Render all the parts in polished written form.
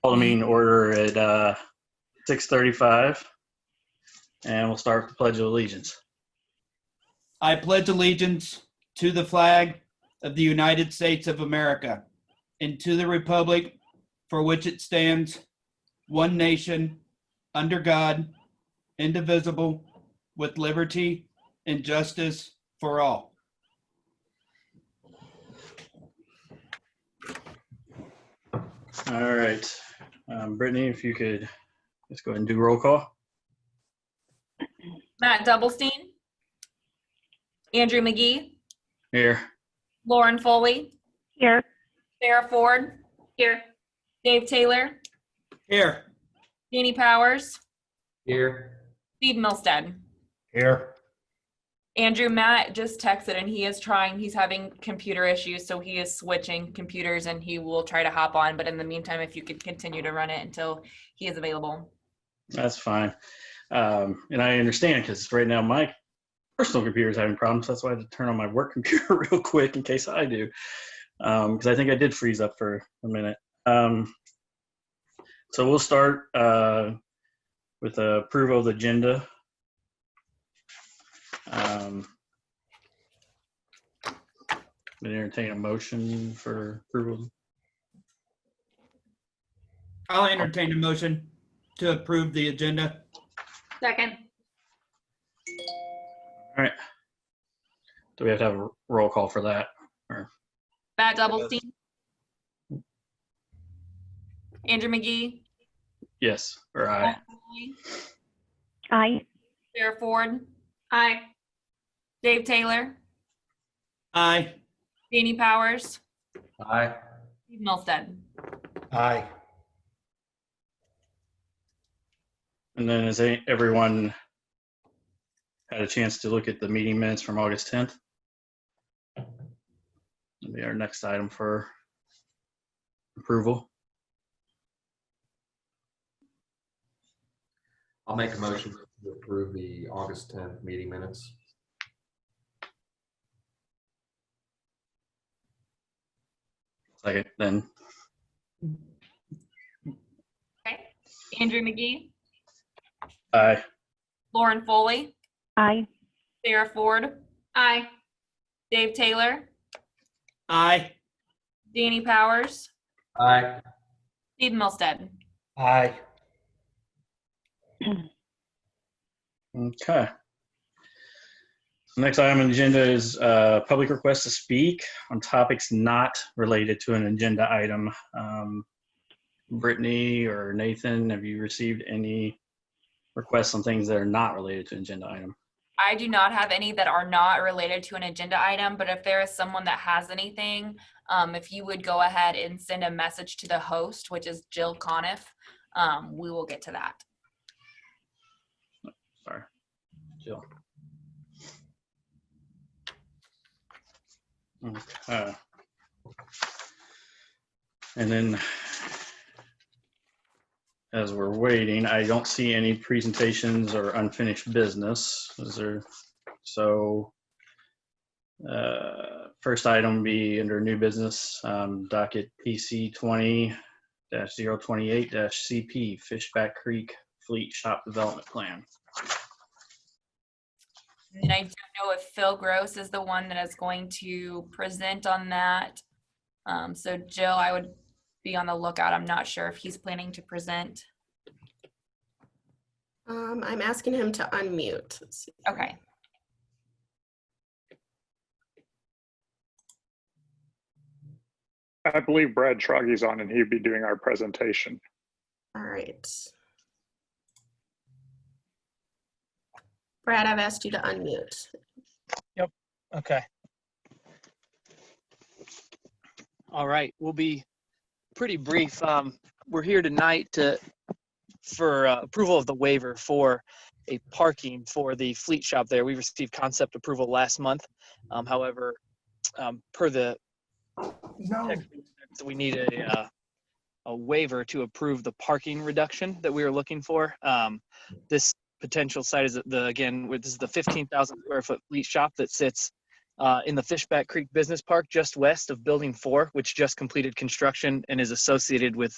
Call the meeting order at 6:35, and we'll start with the Pledge of Allegiance. I pledge allegiance to the flag of the United States of America and to the republic for which it stands, one nation, under God, indivisible, with liberty and justice for all. All right. Brittany, if you could just go ahead and do roll call. Matt Doublestein, Andrew McGee, Here. Lauren Foley, Here. Sarah Ford, here, Dave Taylor, Here. Danny Powers, Here. Steve Milstead. Here. Andrew, Matt just texted and he's having computer issues, so he is switching computers and he will try to hop on. But in the meantime, if you could continue to run it until he is available. That's fine. And I understand because right now my personal computer is having problems. That's why I had to turn on my work computer real quick in case I do. Because I think I did freeze up for a minute. So we'll start with approval of the agenda. Entertain a motion for approval. I'll entertain a motion to approve the agenda. Second. All right. Do we have to have a roll call for that? Or Matt Doublestein, Andrew McGee, yes, or aye. Aye. Sarah Ford, aye. Dave Taylor, Aye. Danny Powers, Aye. Steve Milstead. Aye. And then has everyone had a chance to look at the meeting minutes from August 10th? That'll be our next item for approval. I'll make a motion to approve the August 10th meeting minutes. Second, then. Okay. Andrew McGee, Aye. Lauren Foley, Aye. Sarah Ford, aye. Dave Taylor, Aye. Danny Powers, Aye. Steve Milstead. Aye. Okay. Next item on the agenda is public request to speak on topics not related to an agenda item. Brittany or Nathan, have you received any requests on things that are not related to an agenda item? I do not have any that are not related to an agenda item, but if there is someone that has anything, if you would go ahead and send a message to the host, which is Jill Conniff, we will get to that. Sorry, Jill. Okay. And then as we're waiting, I don't see any presentations or unfinished business. Is there? So first item be under new business, docket PC 20-028-CP Fishback Creek Fleet Shop Development Plan. And I don't know if Phil Gross is the one that is going to present on that. So Jill, I would be on the lookout. I'm not sure if he's planning to present. I'm asking him to unmute. Let's see. Okay. I believe Brad Troggy's on and he'd be doing our presentation. All right. Brad, I've asked you to unmute. Okay. All right, we'll be pretty brief. We're here tonight for approval of the waiver for a parking for the fleet shop there. We received concept approval last month. However, per the text, we need a waiver to approve the parking reduction that we are looking for. This potential site is this is the 15,000 square foot fleet shop that sits in the Fishback Creek Business Park, just west of Building 4, which just completed construction and is associated with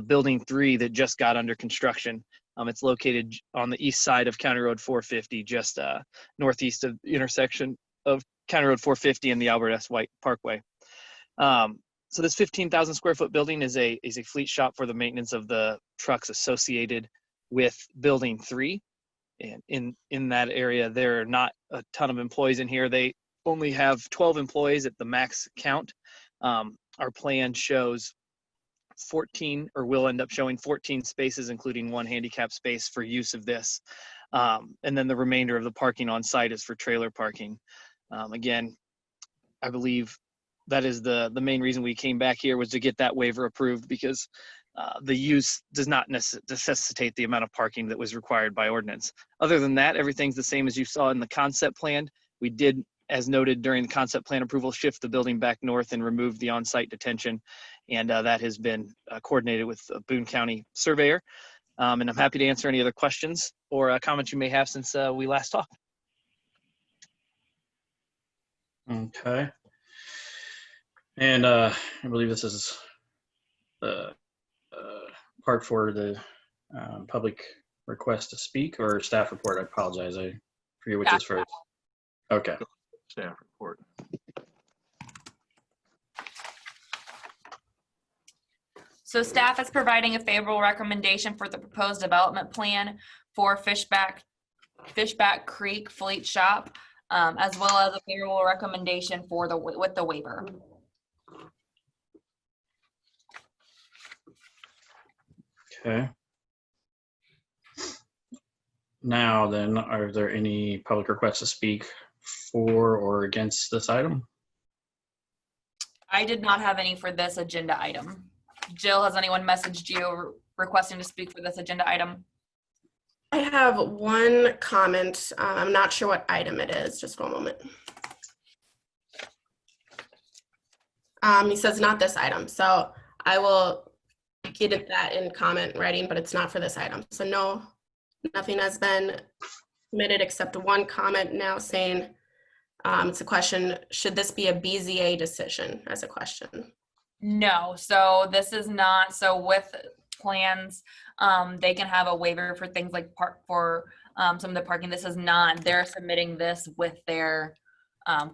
Building 3 that just got under construction. It's located on the east side of County Road 450, just northeast of the intersection of County Road 450 and the Albert S. White Parkway. So this 15,000 square foot building is a fleet shop for the maintenance of the trucks associated with Building 3. And in that area, there are not a ton of employees in here. They only have 12 employees at the max count. Our plan shows 14, or will end up showing 14 spaces, including one handicap space for use of this. And then the remainder of the parking on site is for trailer parking. Again, I believe that is the main reason we came back here, was to get that waiver approved, because the use does not necessitate the amount of parking that was required by ordinance. Other than that, everything's the same as you saw in the concept plan. We did, as noted during the concept plan approval, shift the building back north and remove the on-site detention. And that has been coordinated with a Boone County surveyor. And I'm happy to answer any other questions or comments you may have since we last talked. Okay. And I believe this is the part for the public request to speak, or staff report. I apologize. I forget which is first. Okay. Staff report. So staff is providing a favorable recommendation for the proposed development plan for Fishback Creek Fleet Shop, as well as a favorable recommendation for with the waiver. Okay. Now then, are there any public requests to speak for or against this item? I did not have any for this agenda item. Jill, has anyone messaged you requesting to speak for this agenda item? I have one comment. I'm not sure what item it is. Just one moment. He says not this item. So I will get at that in comment writing, but it's not for this item. So no, nothing has been submitted except one comment now saying it's a question, should this be a BZA decision, as a question? No, so this is not. So with plans, they can have a waiver for things like some of the parking. This is not. They're submitting this with their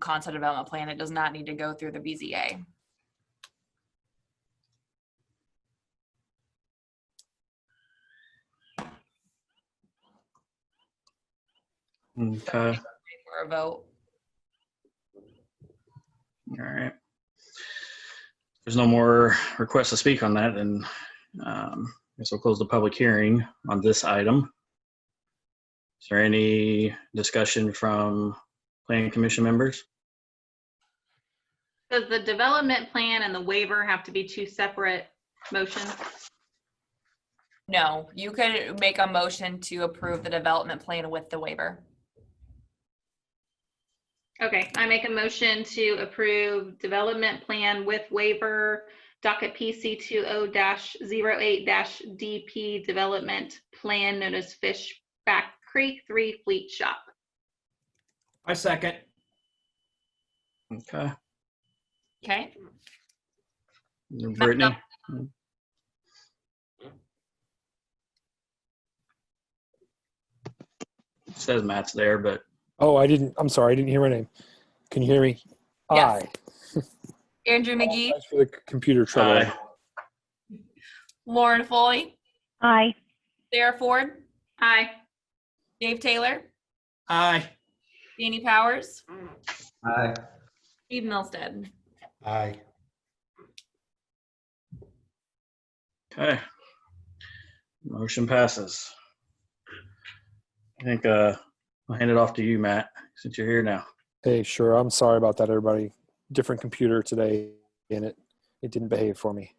concept development plan. It does not need to go through the BZA. Okay. For a vote. All right. There's no more requests to speak on that, then I guess we'll close the public hearing on this item. Is there any discussion from Planning Commission members? Does the development plan and the waiver have to be two separate motions? No, you could make a motion to approve the development plan with the waiver. Okay, I make a motion to approve development plan with waiver, docket PC 20-08-DP development plan known as Fishback Creek 3 Fleet Shop. I second. Okay. Okay. Brittany? It says Matt's there, but Oh, I'm sorry, I didn't hear my name. Can you hear me? Yes. Aye. Andrew McGee, Thanks for the computer trouble. Aye. Lauren Foley, Aye. Sarah Ford, Aye. Dave Taylor, Aye. Danny Powers, Aye. Steve Milstead. Aye. okay. Motion passes. I think I'll hand it off to you, Matt, since you're here now. Hey, sure. I'm sorry about that, everybody. Different computer today, and it didn't behave for me.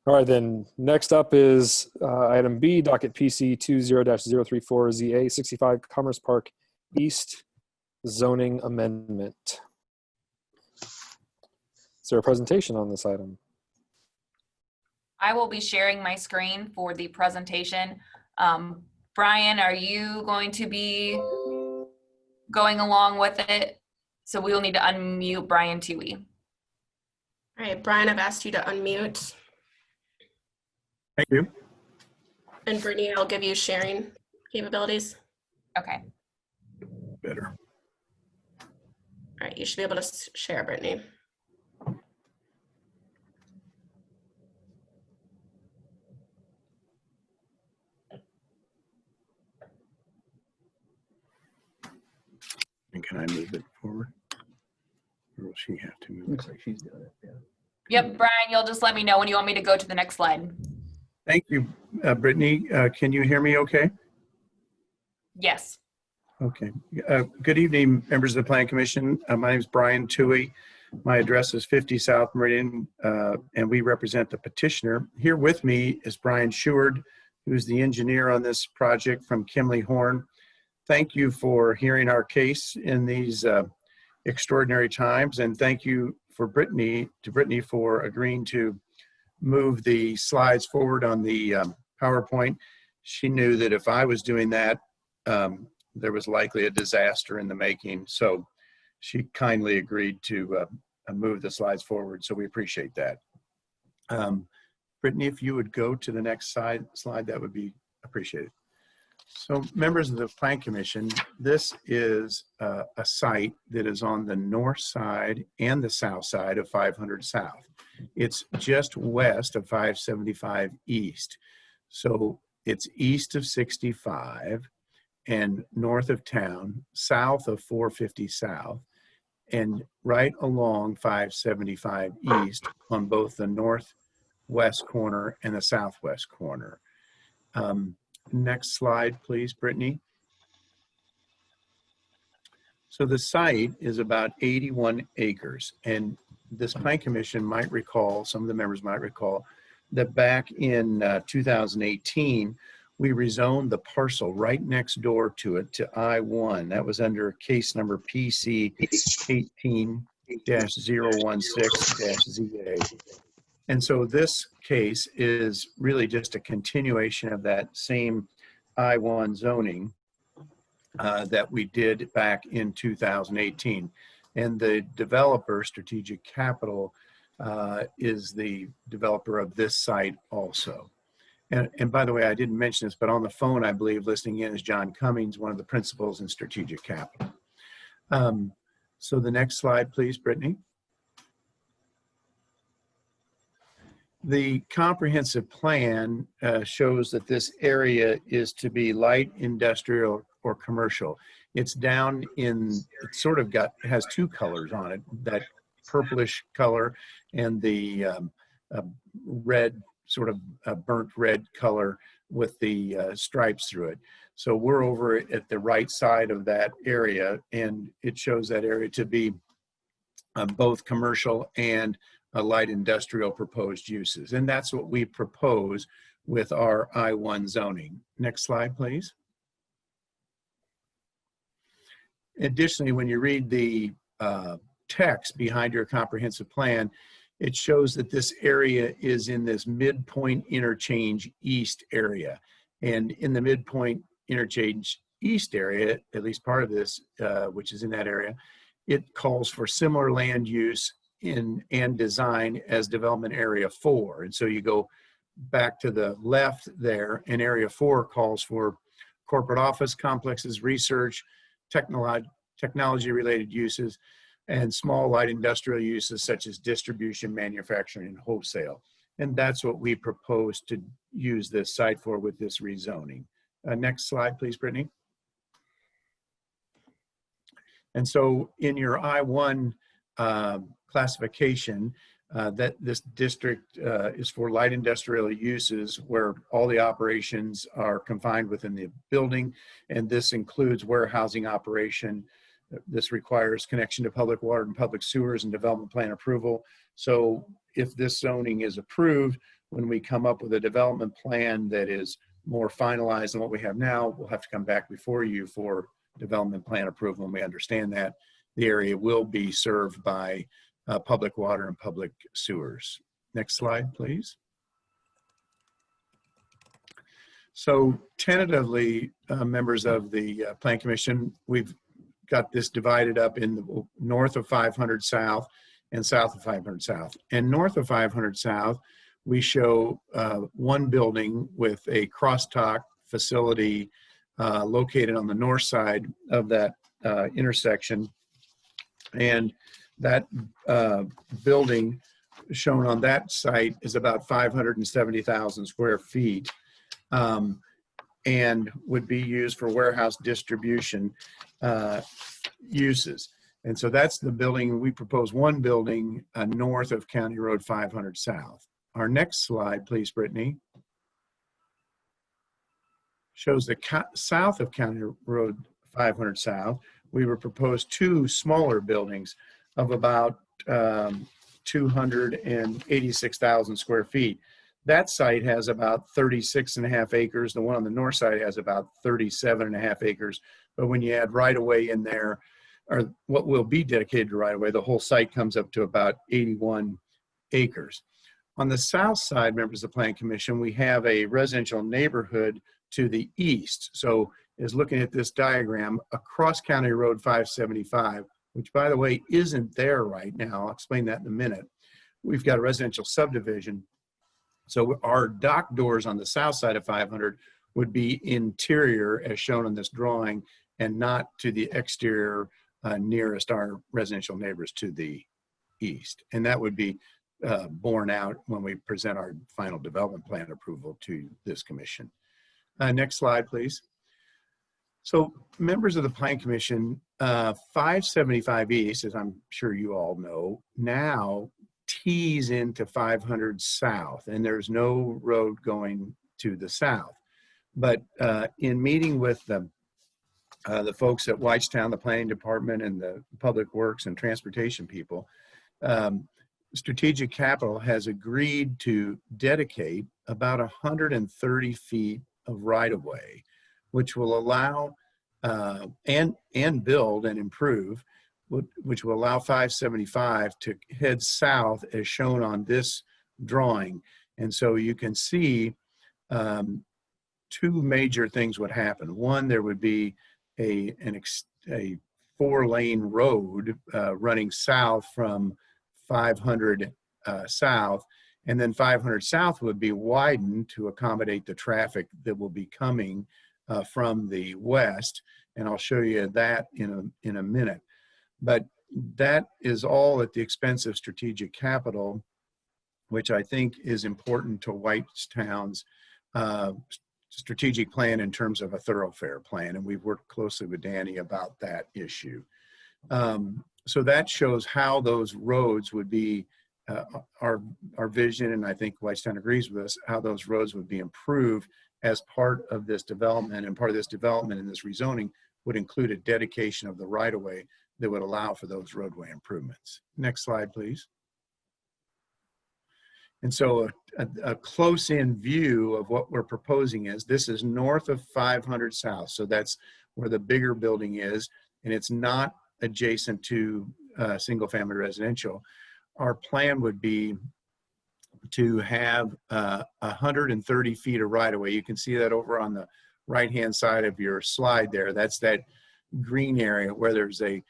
All right, then next up is item B, docket PC 20-034ZA 65 Commerce Park East zoning amendment. Is there a presentation on this item? I will be sharing my screen for the presentation. Brian, are you going to be going along with it So we will need to unmute Brian Toohey. All right, Brian, I've asked you to unmute. Thank you. And Brittany, I'll give you sharing capabilities. Okay. Better. All right, you should be able to share, Brittany. And can I move it forward? Or will she have to move? Looks like she's doing it. Yeah. Yep, Brian, you'll just let me know when you want me to go to the next slide. Thank you, Brittany. Can you hear me okay? Yes. Okay. Good evening, members of the Plan Commission. My name is Brian Toohey. My address is 50 South Meridian, and we represent the petitioner. Here with me is Brian Sheward, who's the engineer on this project from Kimley Horn. Thank you for hearing our case in these extraordinary times, and thank you for Brittany for agreeing to move the slides forward on the PowerPoint. She knew that if I was doing that, there was likely a disaster in the making. So she kindly agreed to move the slides forward. So we appreciate that. Brittany, if you would go to the next slide, that would be appreciated. So members of the Plan Commission, this is a site that is on the north side and the south side of 500 South. It's just west of 575 East. So it's east of 65 and north of town, south of 450 South, and right along 575 East on both the northwest corner and the southwest corner. Next slide, please, Brittany. So the site is about 81 acres, and this Plan Commission might recall, some of the members might recall, that back in 2018, we rezoned the parcel right next door to it to I-1. That was under case number PC 18-016-ZA. And so this case is really just a continuation of that same I-1 zoning that we did back in 2018. And the developer, Strategic Capital, is the developer of this site also. And by the way, I didn't mention this, but on the phone, I believe, listening in is John Cummings, one of the principals in Strategic Capital. So the next slide, please, Brittany. The comprehensive plan shows that this area is to be light industrial or commercial. It's down in, it sort of got, it has two colors on it, that purplish color and the red, sort of burnt red color with the stripes through it. So we're over at the right side of that area, and it shows that area to be both commercial and light industrial proposed uses. And that's what we propose with our I-1 zoning. Next slide, please. Additionally, when you read the text behind your comprehensive plan, it shows that this area is in this midpoint interchange east area. And in the midpoint interchange east area, at least part of this, which is in that area, it calls for similar land use and design as development area 4. And so you go back to the left there, and area 4 calls for corporate office complexes, research, technology related uses, and small light industrial uses such as distribution, manufacturing, and wholesale. And that's what we propose to use this site for with this rezoning. Next slide, please, Brittany. And so in your I-1 classification, that this district is for light industrial uses where all the operations are confined within the building, and this includes warehousing operation. This requires connection to public water and public sewers and development plan approval. So if this zoning is approved, when we come up with a development plan that is more finalized than what we have now, we'll have to come back before you for development plan approval, and we understand that the area will be served by public water and public sewers. Next slide, please. So tentatively, members of the Plan Commission, we've got this divided up in the north of 500 South and south of 500 South. And north of 500 South, we show one building with a crosstalk facility located on the north side of that intersection. And that building shown on that site is about 570,000 square feet and would be used for warehouse distribution uses. And so that's the building. We propose one building north of County Road 500 South. Our next slide, please, Brittany, shows the south of County Road 500 South. We would propose two smaller buildings of about 286,000 square feet. That site has about 36.5 acres. The one on the north side has about 37.5 acres. But when you add right-of-way in there, or what will be dedicated to right-of-way, the whole site comes up to about 81 acres. On the south side, members of the Plan Commission, we have a residential neighborhood to the east. So is looking at this diagram across County Road 575, which by the way, isn't there right now. I'll explain that in a minute. We've got a residential subdivision. So our dock doors on the south side of 500 would be interior as shown on this drawing and not to the exterior nearest our residential neighbors to the east. And that would be borne out when we present our final development plan approval to this commission. Next slide, please. So members of the Plan Commission, 575 East, as I'm sure you all know, now tees into 500 South, and there's no road going to the south. But in meeting with the folks at Whitestown, the planning department, and the public works and transportation people, Strategic Capital has agreed to dedicate about 130 feet of right-of-way, which will allow and build and improve, which will allow 575 to head south as shown on this drawing. And so you can see two major things would happen. One, there would be a 4-lane road running south from 500 South, and then 500 South would be widened to accommodate the traffic that will be coming from the west, and I'll show you that in a minute. But that is all at the expense of Strategic Capital, which I think is important to Whitestown's strategic plan in terms of a thoroughfare plan, and we've worked closely with Danny about that issue. So that shows how those roads would be, our vision, and I think Whitestown agrees with us, how those roads would be improved as part of this development, and part of this development and this rezoning would include a dedication of the right-of-way that would allow for those roadway improvements. Next slide, please. And so a close-in view of what we're proposing is, this is north of 500 South, so that's where the bigger building is, and it's not adjacent to single-family residential. Our plan would be to have 130 feet of right-of-way. You can see that over on the right-hand side of your slide there. That's that green area where there's a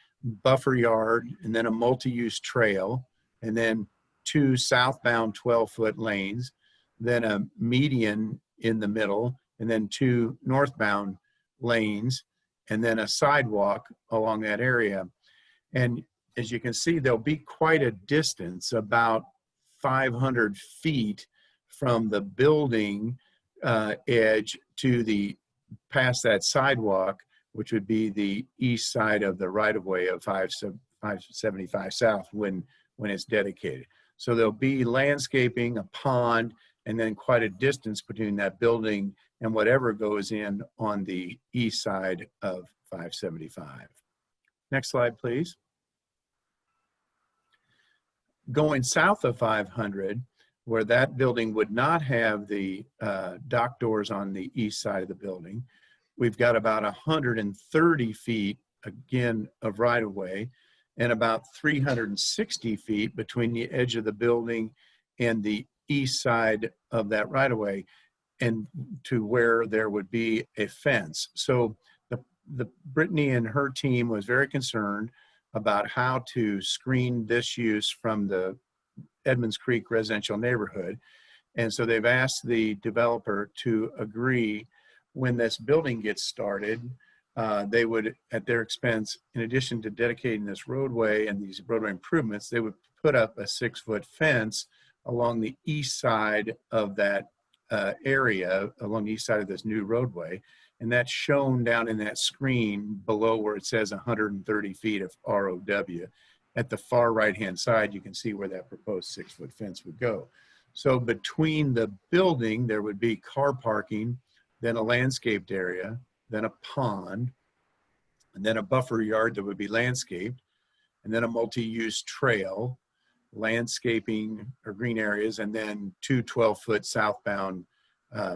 buffer yard and then a multi-use trail, and then two southbound 12-foot lanes, then a median in the middle, and then two northbound lanes, and then a sidewalk along that area. And as you can see, there'll be quite a distance, about 500 feet from the building edge to the past that sidewalk, which would be the east side of the right-of-way of 575 South when it's dedicated. So there'll be landscaping, a pond, and then quite a distance between that building and whatever goes in on the east side of 575. Next slide, please. Going south of 500, where that building would not have the dock doors on the east side of the building, we've got about 130 feet, again, of right-of-way, and about 360 feet between the edge of the building and the east side of that right-of-way, and to where there would be a fence. So Brittany and her team was very concerned about how to screen this use from the Edmonds Creek residential neighborhood. And so they've asked the developer to agree when this building gets started, they would, at their expense, in addition to dedicating this roadway and these roadway improvements, they would put up a 6-foot fence along the east side of that area, along the east side of this new roadway. And that's shown down in that screen below where it says 130 feet of ROW. At the far right-hand side, you can see where that proposed 6-foot fence would go. So between the building, there would be car parking, then a landscaped area, then a pond, and then a buffer yard that would be landscaped, and then a multi-use trail, landscaping or green areas, and then 2 12-foot southbound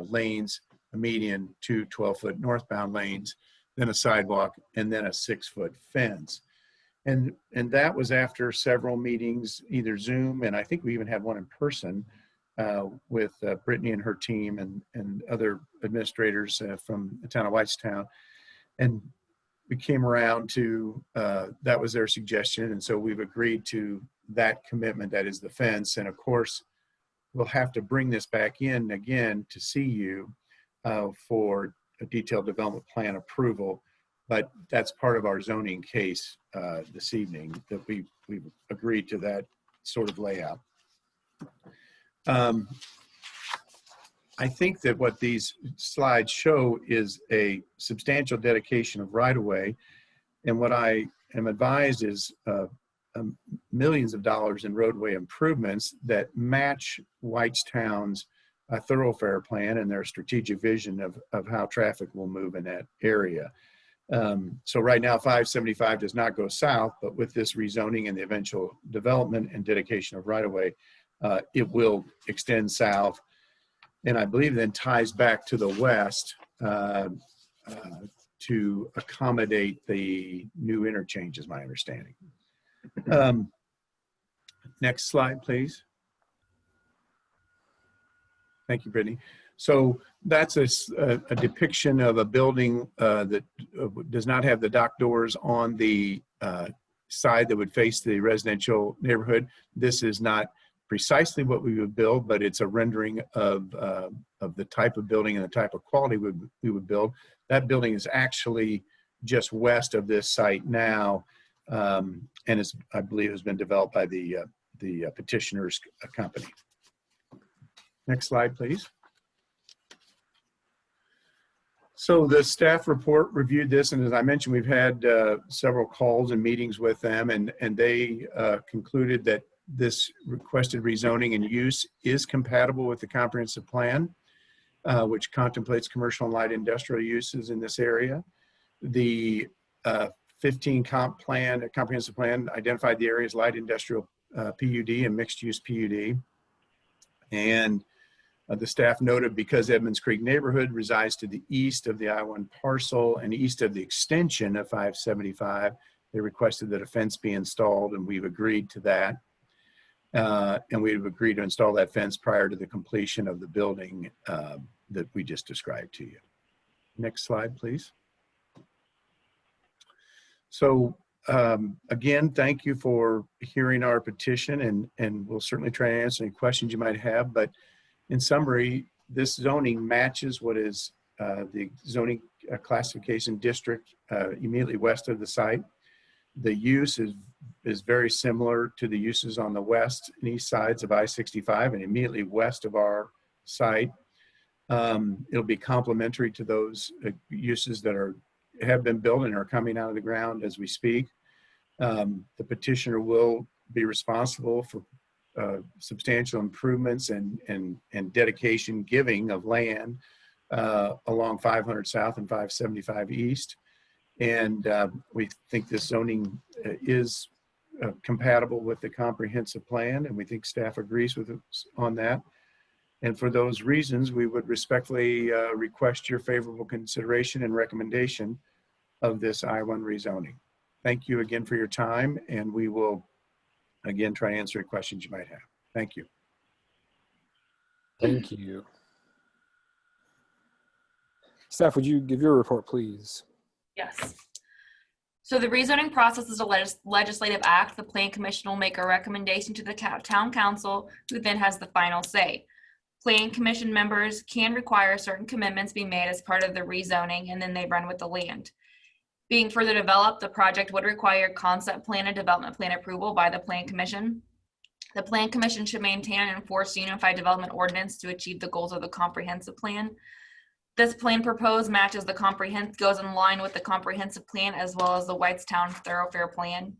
lanes, a median, 2 12-foot northbound lanes, then a sidewalk, and then a 6-foot fence. And that was after several meetings, either Zoom, and I think we even had one in person with Brittany and her team and other administrators from the town of Whitestown. And we came around to, that was their suggestion. And so we've agreed to that commitment, that is the fence. And of course, we'll have to bring this back in again to see you for a detailed development plan approval. But that's part of our zoning case this evening, that we've agreed to that sort of layout. I think that what these slides show is a substantial dedication of right-of-way. And what I am advised is millions of dollars in roadway improvements that match Whitestown's thoroughfare plan and their strategic vision of how traffic will move in that area. So right now, 575 does not go south, but with this rezoning and the eventual development and dedication of right-of-way, it will extend south, and I believe then ties back to the west to accommodate the new interchange, is my understanding. Next slide, please. Thank you, Brittany. So that's a depiction of a building that does not have the dock doors on the side that would face the residential neighborhood. This is not precisely what we would build, but it's a rendering of the type of building and the type of quality we would build. That building is actually just west of this site now, and is, I believe, has been developed by the petitioner's company. Next slide, please. So the staff report reviewed this, and as I mentioned, we've had several calls and meetings with them, and they concluded that this requested rezoning and use is compatible with the comprehensive plan, which contemplates commercial and light industrial uses in this area. The 15 comprehensive plan identified the areas light industrial PUD and mixed use PUD. And the staff noted because Edmonds Creek neighborhood resides to the east of the I-1 parcel and east of the extension of 575, they requested that a fence be installed, and we've agreed to that. And we've agreed to install that fence prior to the completion of the building that we just described to you. Next slide, please. So again, thank you for hearing our petition, and we'll certainly try to answer any questions you might have. But in summary, this zoning matches what is the zoning classification district immediately west of the site. The use is very similar to the uses on the west and east sides of I-65 and immediately west of our site. It'll be complementary to those uses that have been built and are coming out of the ground as we speak. The petitioner will be responsible for substantial improvements and dedication giving of land along 500 South and 575 East. And we think this zoning is compatible with the comprehensive plan, and we think staff agrees with us on that. And for those reasons, we would respectfully request your favorable consideration and recommendation of this I-1 rezoning. Thank you again for your time, and we will again try to answer any questions you might have. Thank you. Thank you. Staff, would you give your report, please? Yes. So the rezoning process is a legislative act. The Plan Commission will make a recommendation to the town council, who then has the final say. Plan Commission members can require certain commitments be made as part of the rezoning, and then they run with the land. Being further developed, the project would require concept plan and development plan approval by the Plan Commission. The Plan Commission should maintain and enforce the Unified Development Ordinance to achieve the goals of the comprehensive plan. This plan proposed matches goes in line with the comprehensive plan as well as the Whitestown Thoroughfare Plan.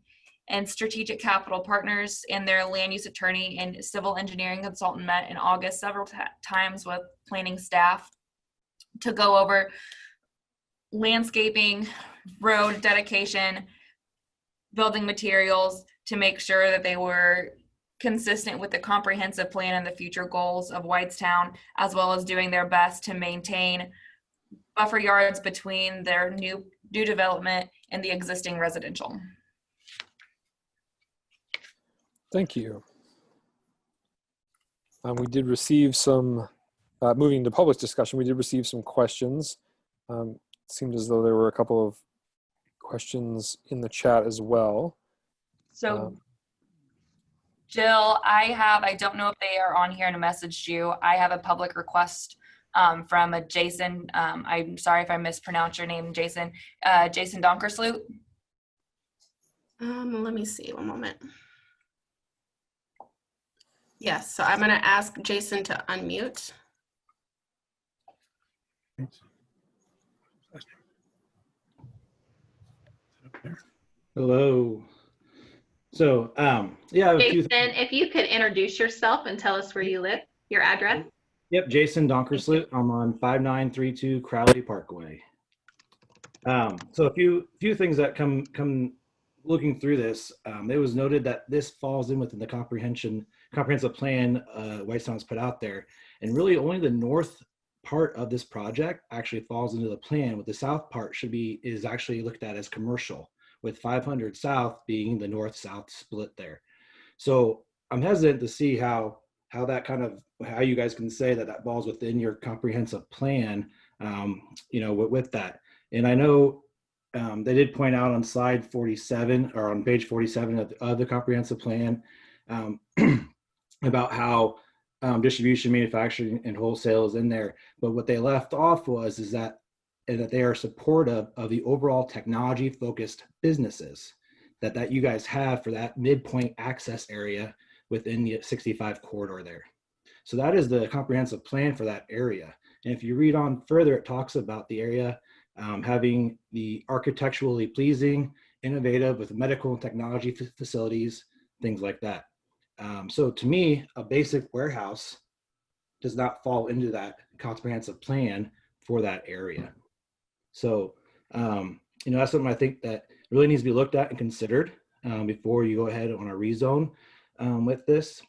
And Strategic Capital Partners and their land use attorney and civil engineering consultant met in August several times with planning staff to go over landscaping, road dedication, building materials, to make sure that they were consistent with the comprehensive plan and the future goals of Whitestown, as well as doing their best to maintain buffer yards between their new development and the existing residential. Thank you. We did receive some, moving to public discussion, we did receive some questions. It seemed as though there were a couple of questions in the chat as well. So Jill, I don't know if they are on here and messaged you. I have a public request from a Jason. I'm sorry if I mispronounced your name, Jason. Jason Donkersloot. Let me see, one moment. Yes, so I'm gonna ask Jason to unmute. Hello. So, yeah, I have a few Jason, if you could introduce yourself and tell us where you live, your address. Yep, Jason Donkersloot. I'm on 5932 Crowley Parkway. So a few things that come looking through this. It was noted that this falls in within the comprehensive plan Whitestown's put out there, and really only the north part of this project actually falls into the plan. With the south part is actually looked at as commercial, with 500 South being the north-south split there. So I'm hesitant to see how you guys can say that falls within your comprehensive plan, with that. And I know they did point out on slide 47 or on page 47 of the comprehensive plan about how distribution, manufacturing, and wholesale is in there. But what they left off is that they are supportive of the overall technology-focused businesses that you guys have for that midpoint access area within the 65 corridor there. So that is the comprehensive plan for that area. And if you read on further, it talks about the area having the architecturally pleasing, innovative with medical and technology facilities, things like that. So to me, a basic warehouse does not fall into that comprehensive plan for that area. So, that's something I think that really needs to be looked at and considered before you go ahead on a rezone with this.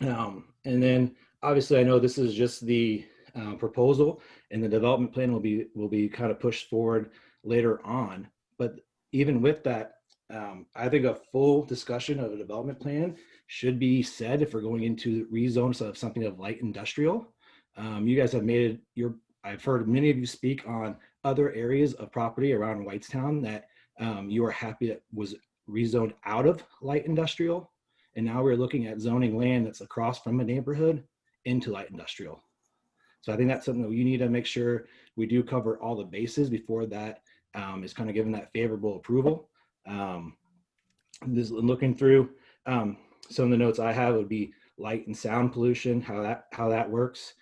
And then obviously I know this is just the proposal, and the development plan will be kind of pushed forward later on. But even with that, I think a full discussion of a development plan should be said if we're going into rezone of something of light industrial. You guys have made it I've heard many of you speak on other areas of property around Whitestown that you are happy that was rezoned out of light industrial. And now we're looking at zoning land that's across from a neighborhood into light industrial. So I think that's something that you need to make sure we do cover all the bases before that is kind of given that favorable approval. This looking through some of the notes I have would be light and sound pollution, how that works.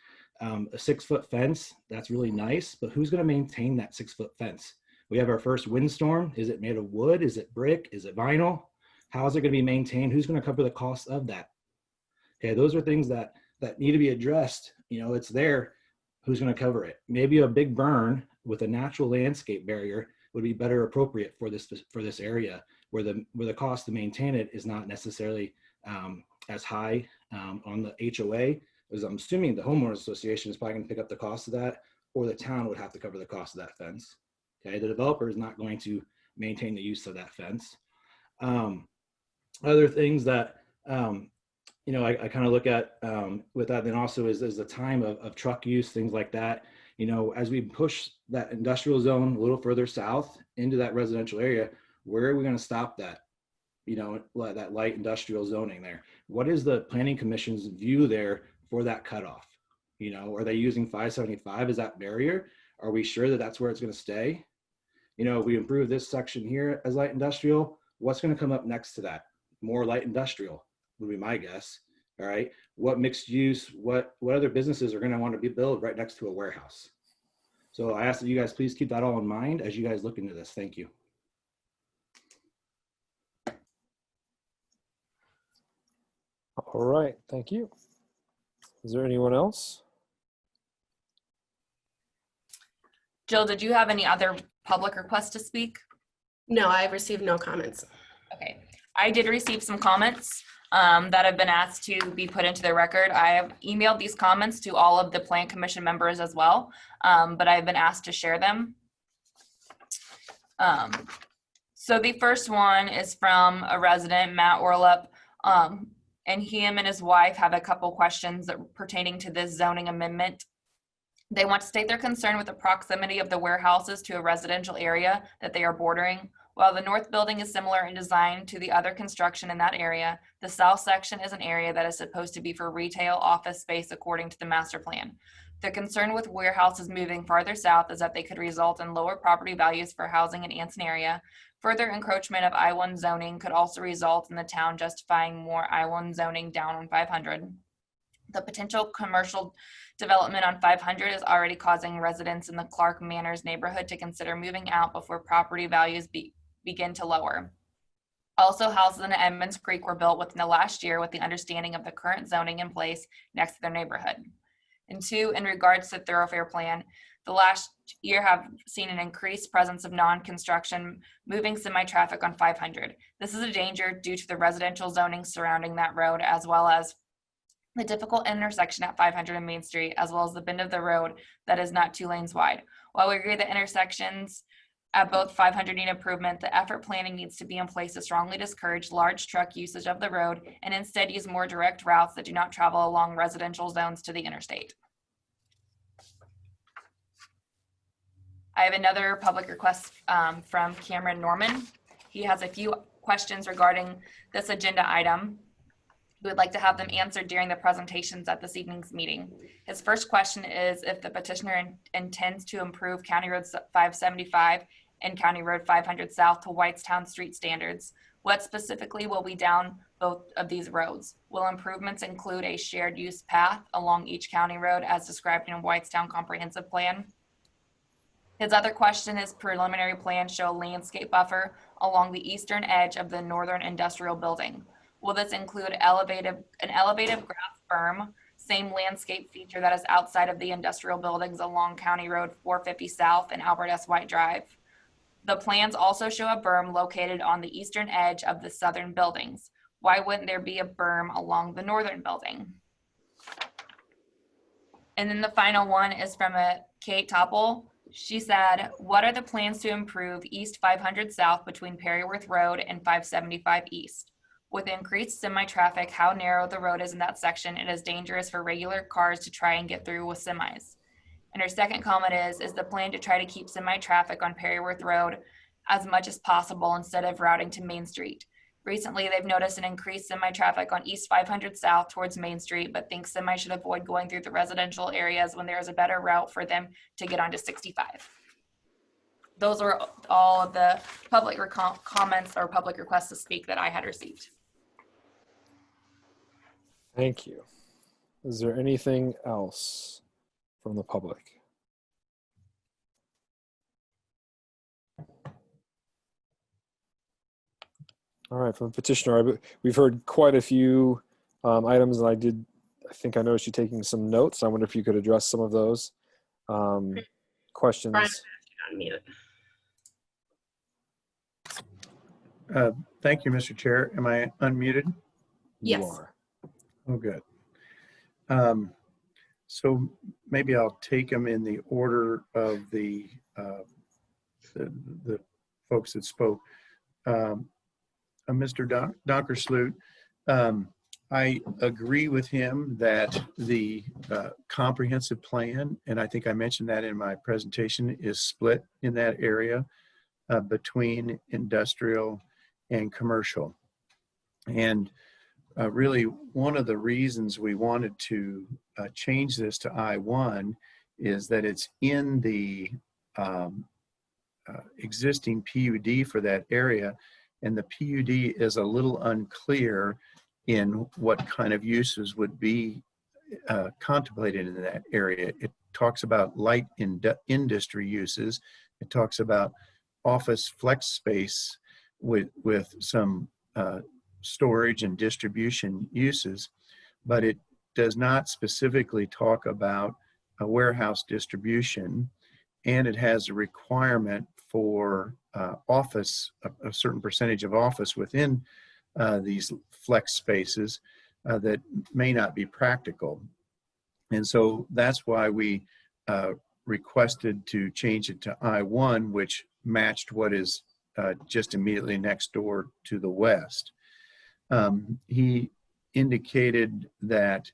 A 6-foot fence, that's really nice, but who's going to maintain that 6-foot fence? We have our first windstorm. Is it made of wood? Is it brick? Is it vinyl? How is it going to be maintained? Who's going to cover the cost of that? Okay, those are things that need to be addressed. It's there. Who's going to cover it? Maybe a big burn with a natural landscape barrier would be better appropriate for this area, where the cost to maintain it is not necessarily as high on the HOA. As I'm assuming the homeowners association is probably going to pick up the cost of that, or the town would have to cover the cost of that fence. Okay, the developer is not going to maintain the use of that fence. Other things that I kind of look at with that then also is the time of truck use, things like that. You know, as we push that industrial zone a little further south into that residential area, where are we going to stop that? You know, that light industrial zoning there. What is the planning commission's view there for that cutoff? You know, are they using 575 as that barrier? Are we sure that that's where it's going to stay? You know, if we improve this section here as light industrial, what's going to come up next to that? More light industrial would be my guess. All right. What mixed use, what other businesses are going to want to be built right next to a warehouse? So I ask that you guys please keep that all in mind as you guys look into this. Thank you. All right, thank you. Is there anyone else? Jill, did you have any other public requests to speak? No, I've received no comments. Okay, I did receive some comments that have been asked to be put into the record. I have emailed these comments to all of the Plan Commission members as well, but I've been asked to share them. So the first one is from a resident, Matt Orlup, and him and his wife have a couple questions that pertaining to this zoning amendment. They want to state their concern with the proximity of the warehouses to a residential area that they are bordering. While the north building is similar in design to the other construction in that area, the south section is an area that is supposed to be for retail office space according to the master plan. The concern with warehouses moving farther south is that they could result in lower property values for housing in Anson area. Further encroachment of I-1 zoning could also result in the town justifying more I-1 zoning down on 500. The potential commercial development on 500 is already causing residents in the Clark Manors neighborhood to consider moving out before property values begin to lower. Also, houses in Edmonds Creek were built within the last year with the understanding of the current zoning in place next to their neighborhood. And two, in regards to thoroughfare plan, the last year have seen an increased presence of non-construction moving semi-traffic on 500. This is a danger due to the residential zoning surrounding that road, as well as the difficult intersection at 500 and Main Street, as well as the bend of the road that is not 2 lanes wide. While we agree that intersections at both 500 need improvement, the effort planning needs to be in place to strongly discourage large truck usage of the road and instead use more direct routes that do not travel along residential zones to the interstate. I have another public request from Cameron Norman. He has a few questions regarding this agenda item. We would like to have them answered during the presentations at this evening's meeting. His first question is if the petitioner intends to improve County Road 575 and County Road 500 South to Whitestown street standards. What specifically will be down both of these roads? Will improvements include a shared use path along each county road as described in Whitestown Comprehensive Plan? His other question is preliminary plans show a landscape buffer along the eastern edge of the northern industrial building. Will this include an elevated grass berm, same landscape feature that is outside of the industrial buildings along County Road 450 South and Albert S. White Drive? The plans also show a berm located on the eastern edge of the southern buildings. Why wouldn't there be a berm along the northern building? And then the final one is from a Kate Topple. She said, what are the plans to improve East 500 South between Perryworth Road and 575 East? With increased semi-traffic, how narrow the road is in that section, it is dangerous for regular cars to try and get through with semis. And her second comment is the plan to try to keep semi-traffic on Perryworth Road as much as possible instead of routing to Main Street. Recently, they've noticed an increased semi-traffic on East 500 South towards Main Street, but think semi should avoid going through the residential areas when there is a better route for them to get onto 65. Those are all of the public comments or public requests to speak that I had received. Thank you. Is there anything else from the public? All right, from the petitioner, we've heard quite a few items, and I think I noticed you taking some notes. I wonder if you could address some of those questions. Thank you, Mr. Chair. Am I unmuted? Yes. You are. Oh, good. So maybe I'll take them in the order of the folks that spoke. Mr. Donkersloot, I agree with him that the comprehensive plan, and I think I mentioned that in my presentation, is split in that area between industrial and commercial. And really, one of the reasons we wanted to change this to I-1 is that it's in the existing PUD for that area, and the PUD is a little unclear in what kind of uses would be contemplated in that area. It talks about light industry uses. It talks about office flex space with some storage and distribution uses, but it does not specifically talk about a warehouse distribution, and it has a requirement for office, a certain percentage of office within these flex spaces that may not be practical. And so that's why we requested to change it to I-1, which matched what is just immediately next door to the west. He indicated that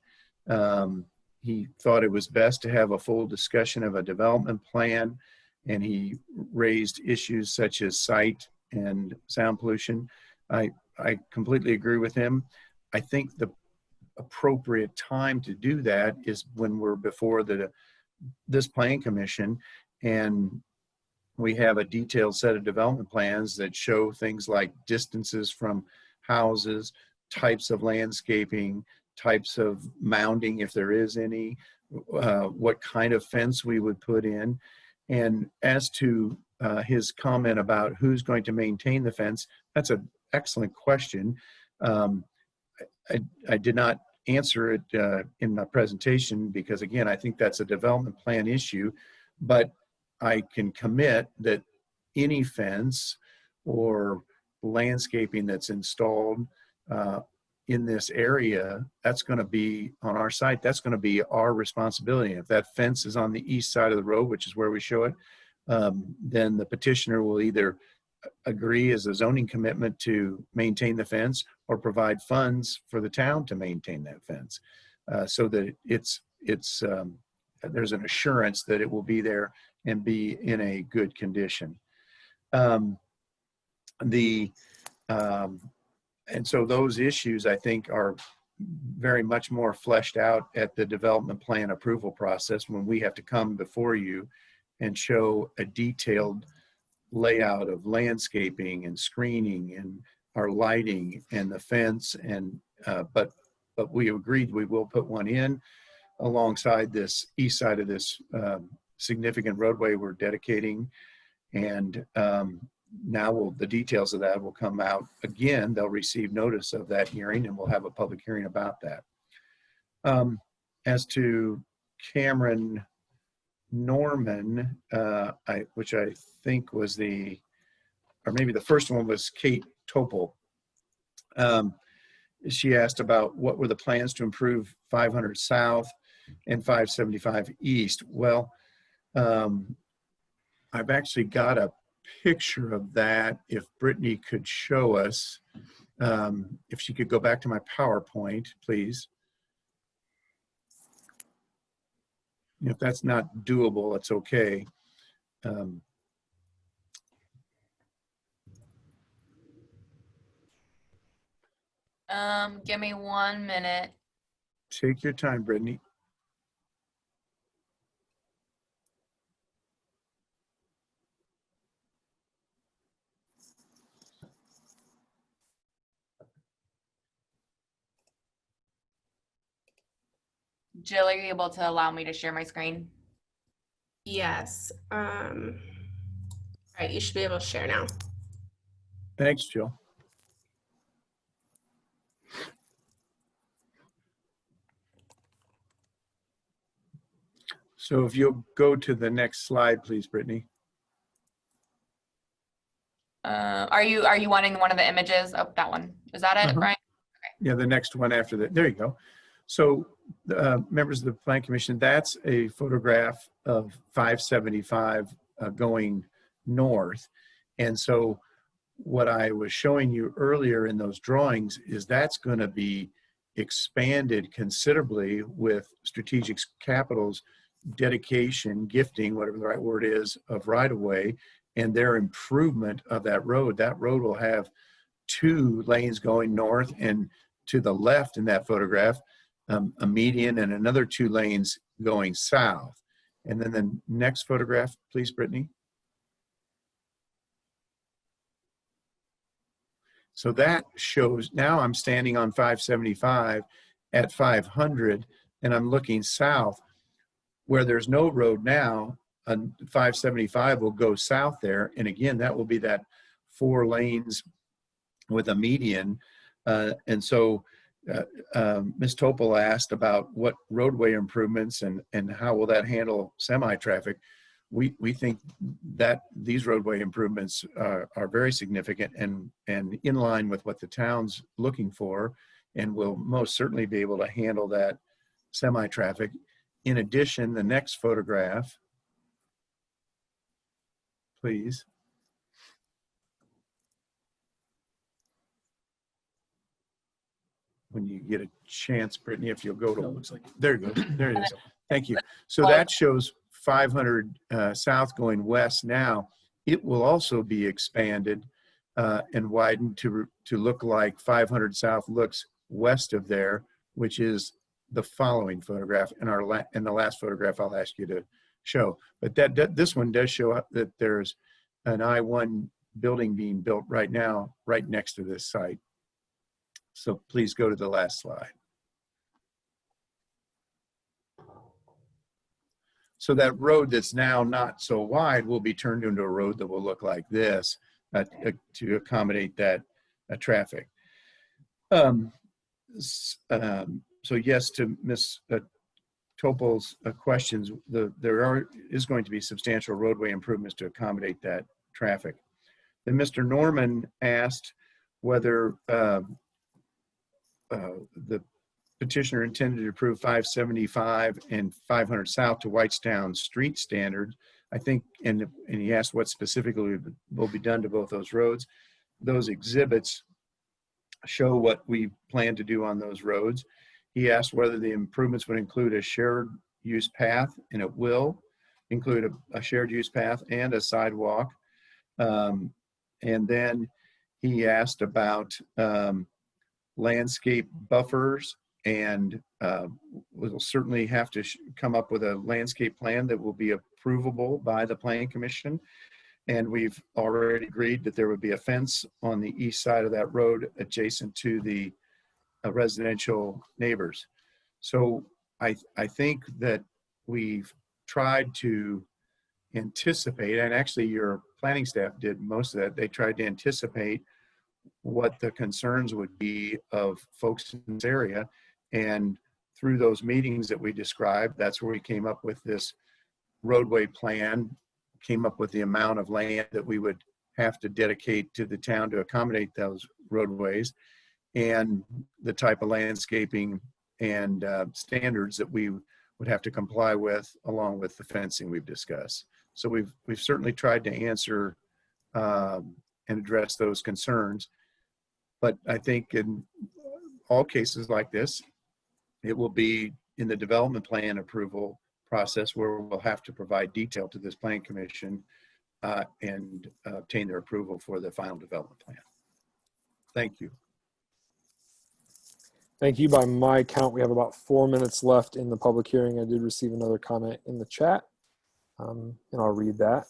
he thought it was best to have a full discussion of a development plan, and he raised issues such as sight and sound pollution. I completely agree with him. I think the appropriate time to do that is when we're before this plan commission and we have a detailed set of development plans that show things like distances from houses, types of landscaping, types of mounding if there is any, what kind of fence we would put in. And as to his comment about who's going to maintain the fence, that's an excellent question. I did not answer it in my presentation because, again, I think that's a development plan issue, but I can commit that any fence or landscaping that's installed in this area, that's going to be on our site. That's going to be our responsibility. If that fence is on the east side of the road, which is where we show it, then the petitioner will either agree as a zoning commitment to maintain the fence or provide funds for the town to maintain that fence, so that there's an assurance that it will be there and be in a good condition. And so those issues, I think, are very much more fleshed out at the development plan approval process when we have to come before you and show a detailed layout of landscaping and screening and our lighting and the fence. And but we agreed we will put one in alongside this east side of this significant roadway we're dedicating. And now the details of that will come out again. They'll receive notice of that hearing and we'll have a public hearing about that. As to Cameron Norman, which I think was or maybe the first one was Kate Topol. She asked about what were the plans to improve 500 South and 575 East. Well, I've actually got a picture of that. If Brittany could show us, if she could go back to my PowerPoint, please. If that's not doable, it's okay. Give me 1 minute. Take your time, Brittany. Jill, are you able to allow me to share my screen? Yes. All right, you should be able to share now. Thanks, Jill. So if you'll go to the next slide, please, Brittany. Are you wanting one of the images? Oh, that one. Is that it, Brian? Yeah, the next one after that. There you go. So members of the Plan Commission, that's a photograph of 575 going north. And so what I was showing you earlier in those drawings is that's going to be expanded considerably with Strategic Capital's dedication, gifting, whatever the right word is, of right-of-way and their improvement of that road. That road will have 2 lanes going north, and to the left in that photograph, a median and another 2 lanes going south. And then the next photograph, please, Brittany. So that shows, now I'm standing on 575 at 500, and I'm looking south. Where there's no road now, 575 will go south there. And again, that will be that 4 lanes with a median. And so Ms. Topol asked about what roadway improvements and how will that handle semi-traffic. We think that these roadway improvements are very significant and in line with what the town's looking for, and will most certainly be able to handle that semi-traffic. In addition, the next photograph, please. When you get a chance, Brittany, if you'll go to, looks like, there you go, there it is. Thank you. So that shows 500 south going west now. It will also be expanded and widened to look like 500 south looks west of there, which is the following photograph. In the last photograph I'll ask you to show. But this one does show up that there's an I-1 building being built right now, right next to this site. So please go to the last slide. So that road that's now not so wide will be turned into a road that will look like this to accommodate that traffic. So yes, to Ms. Topol's questions, there is going to be substantial roadway improvements to accommodate that traffic. Then Mr. Norman asked whether the petitioner intended to approve 575 and 500 south to Whitestown street standards. I think, and he asked what specifically will be done to both those roads. Those exhibits show what we plan to do on those roads. He asked whether the improvements would include a shared use path, and it will include a shared use path and a sidewalk. And then he asked about landscape buffers, and we'll certainly have to come up with a landscape plan that will be approvable by the Planning Commission. And we've already agreed that there would be a fence on the east side of that road adjacent to the residential neighbors. So I think that we've tried to anticipate, and actually your planning staff did most of that. They tried to anticipate what the concerns would be of folks in this area. And through those meetings that we described, that's where we came up with this roadway plan, came up with the amount of land that we would have to dedicate to the town to accommodate those roadways, and the type of landscaping and standards that we would have to comply with, along with the fencing we've discussed. So we've certainly tried to answer and address those concerns. But I think in all cases like this, it will be in the development plan approval process where we'll have to provide detail to this Planning Commission and obtain their approval for the final development plan. Thank you. Thank you. By my count, we have about 4 minutes left in the public hearing. I did receive another comment in the chat, and I'll read that.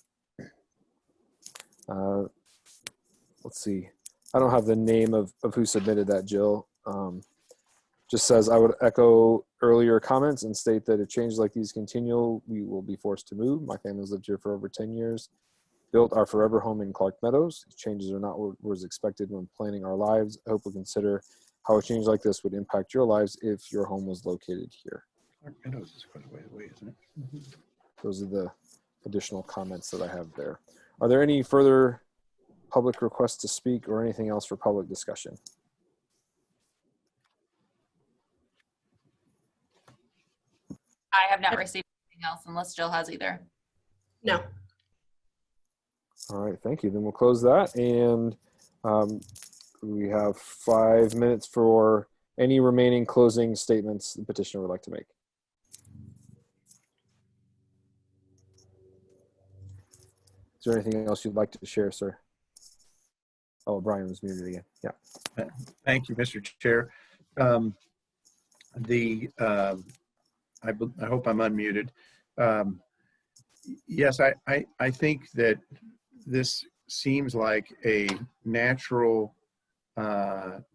Let's see. I don't have the name of who submitted that, Jill. Just says, I would echo earlier comments and state that if changes like these continue, we will be forced to move. My family's lived here for over 10 years, built our forever home in Clark Meadows. These changes are not what was expected when planning our lives. I hope we'll consider how a change like this would impact your lives if your home was located here. Clark Meadows is quite a way away, isn't it? Mm-hmm. Those are the additional comments that I have there. Are there any further public requests to speak or anything else for public discussion? I have not received anything else unless Jill has either. No. All right, thank you. Then we'll close that, and we have 5 minutes for Any remaining closing statements the petitioner would like to make? Is there anything else you'd like to share, sir? Oh, Brian was muted again. Yeah. Thank you, Mr. Chair. I hope I'm unmuted. Yes, I think that this seems like a natural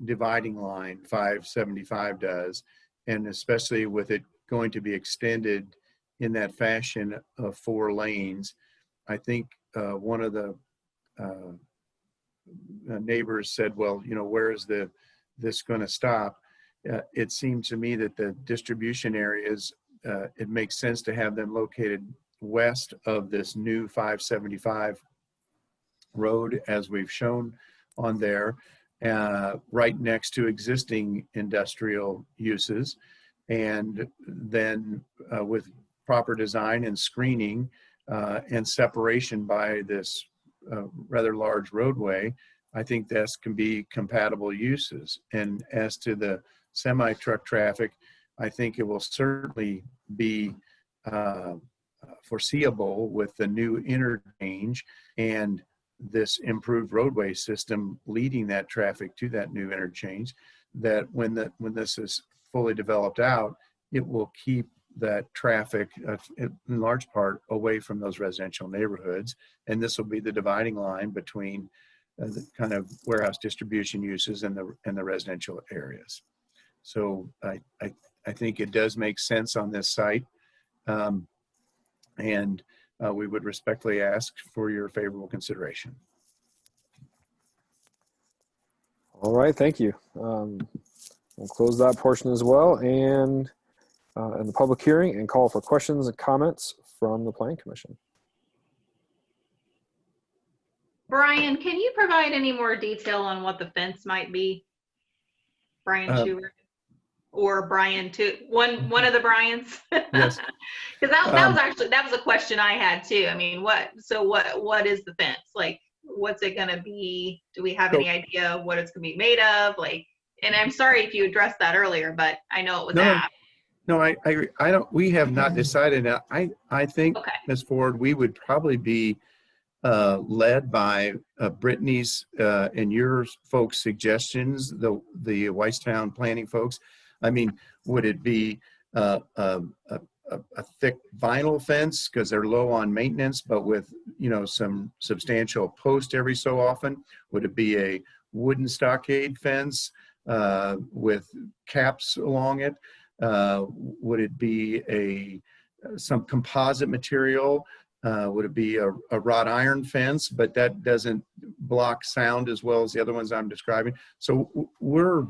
dividing line, 575 does, and especially with it going to be extended in that fashion of 4 lanes. I think one of the neighbors said, well, you know, where is this going to stop? It seems to me that the distribution areas, it makes sense to have them located west of this new 575 road, as we've shown on there, right next to existing industrial uses. And then with proper design and screening and separation by this rather large roadway, I think this can be compatible uses. And as to the semi-truck traffic, I think it will certainly be foreseeable with the new interchange and this improved roadway system leading that traffic to that new interchange, that when this is fully developed out, it will keep that traffic in large part away from those residential neighborhoods. And this will be the dividing line between the kind of warehouse distribution uses and the residential areas. So I think it does make sense on this site. And we would respectfully ask for your favorable consideration. All right, thank you. We'll close that portion as well and in the public hearing and call for questions and comments from the Planning Commission. Brian, can you provide any more detail on what the fence might be? Brian Schuer or Brian too, one of the Brians? Yes. Because that was a question I had too. I mean, what is the fence? Like, what's it gonna be? Do we have any idea what it's gonna be made of? Like, and I'm sorry if you addressed that earlier, but I know it was asked. No, I don't, we have not decided. I think, Okay. Ms. Ford, we would probably be led by Brittany's and your folks' suggestions, the Whitestown planning folks. I mean, would it be a thick vinyl fence because they're low on maintenance, but with, you know, some substantial post every so often? Would it be a wooden stockade fence with caps along it? Would it be some composite material? Would it be a wrought iron fence, but that doesn't block sound as well as the other ones I'm describing? So we're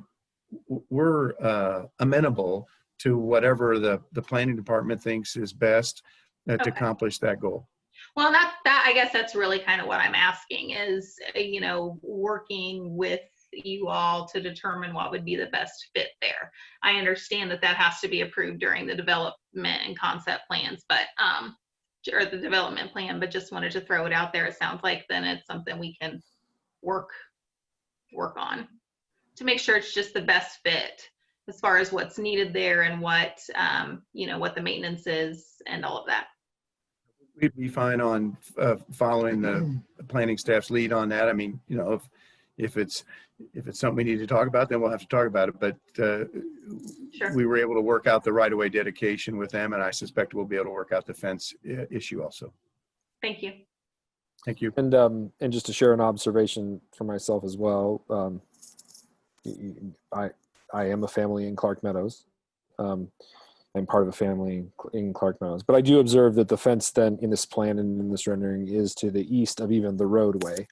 amenable to whatever the planning department thinks is best to accomplish that goal. Well, that I guess that's really kind of what I'm asking is, you know, working with you all to determine what would be the best fit there. I understand that has to be approved during the development and concept plans, but or the development plan, but just wanted to throw it out there. It sounds like then it's something we can work on to make sure it's just the best fit as far as what's needed there and what you know, what the maintenance is and all of that. We'd be fine on following the planning staff's lead on that. I mean, you know, if it's something we need to talk about, then we'll have to talk about it. But Sure. We were able to work out the right-of-way dedication with them, and I suspect we'll be able to work out the fence issue also. Thank you. Thank you. And just to share an observation for myself as well, I am a family in Clark Meadows. I'm part of a family in Clark Meadows, but I do observe that the fence then in this plan and in this rendering is to the east of even the roadway.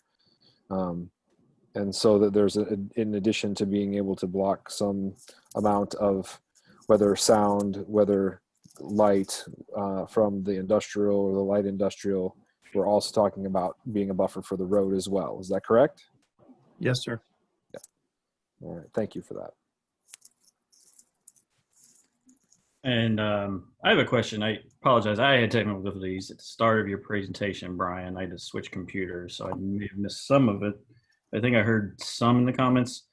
And so that there's in addition to being able to block some amount of whether sound, whether light from the industrial or the light industrial, we're also talking about being a buffer for the road as well. Is that correct? Yes, sir. Yeah. All right. Thank you for that. And I have a question. I apologize. I had technical difficulties at the start of your presentation, Brian. I had to switch computers, so I may have missed some of it. I think I heard some in the comments.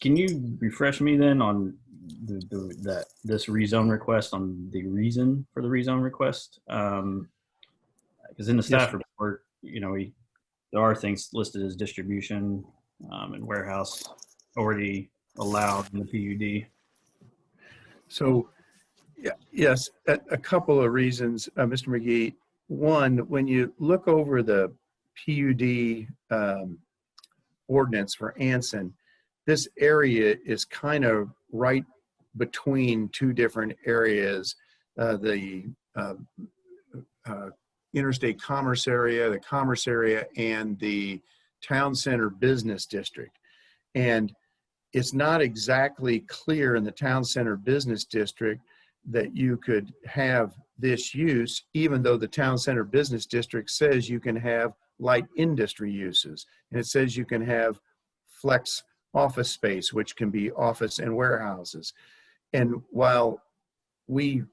Can you refresh me then on this rezone request, on the reason for the rezone request? Because in the staff report, there are things listed as distribution and warehouse already allowed in the PUD. So, yes, a couple of reasons, Mr. McGee. One, when you look over the PUD ordinance for Anson, this area is kind of right between two different areas, the interstate commerce area, the commerce area, and the town center business district. And it's not exactly clear in the town center business district that you could have this use, even though the town center business district says you can have light industry uses. And it says you can have flex office space, which can be office and warehouses. And while we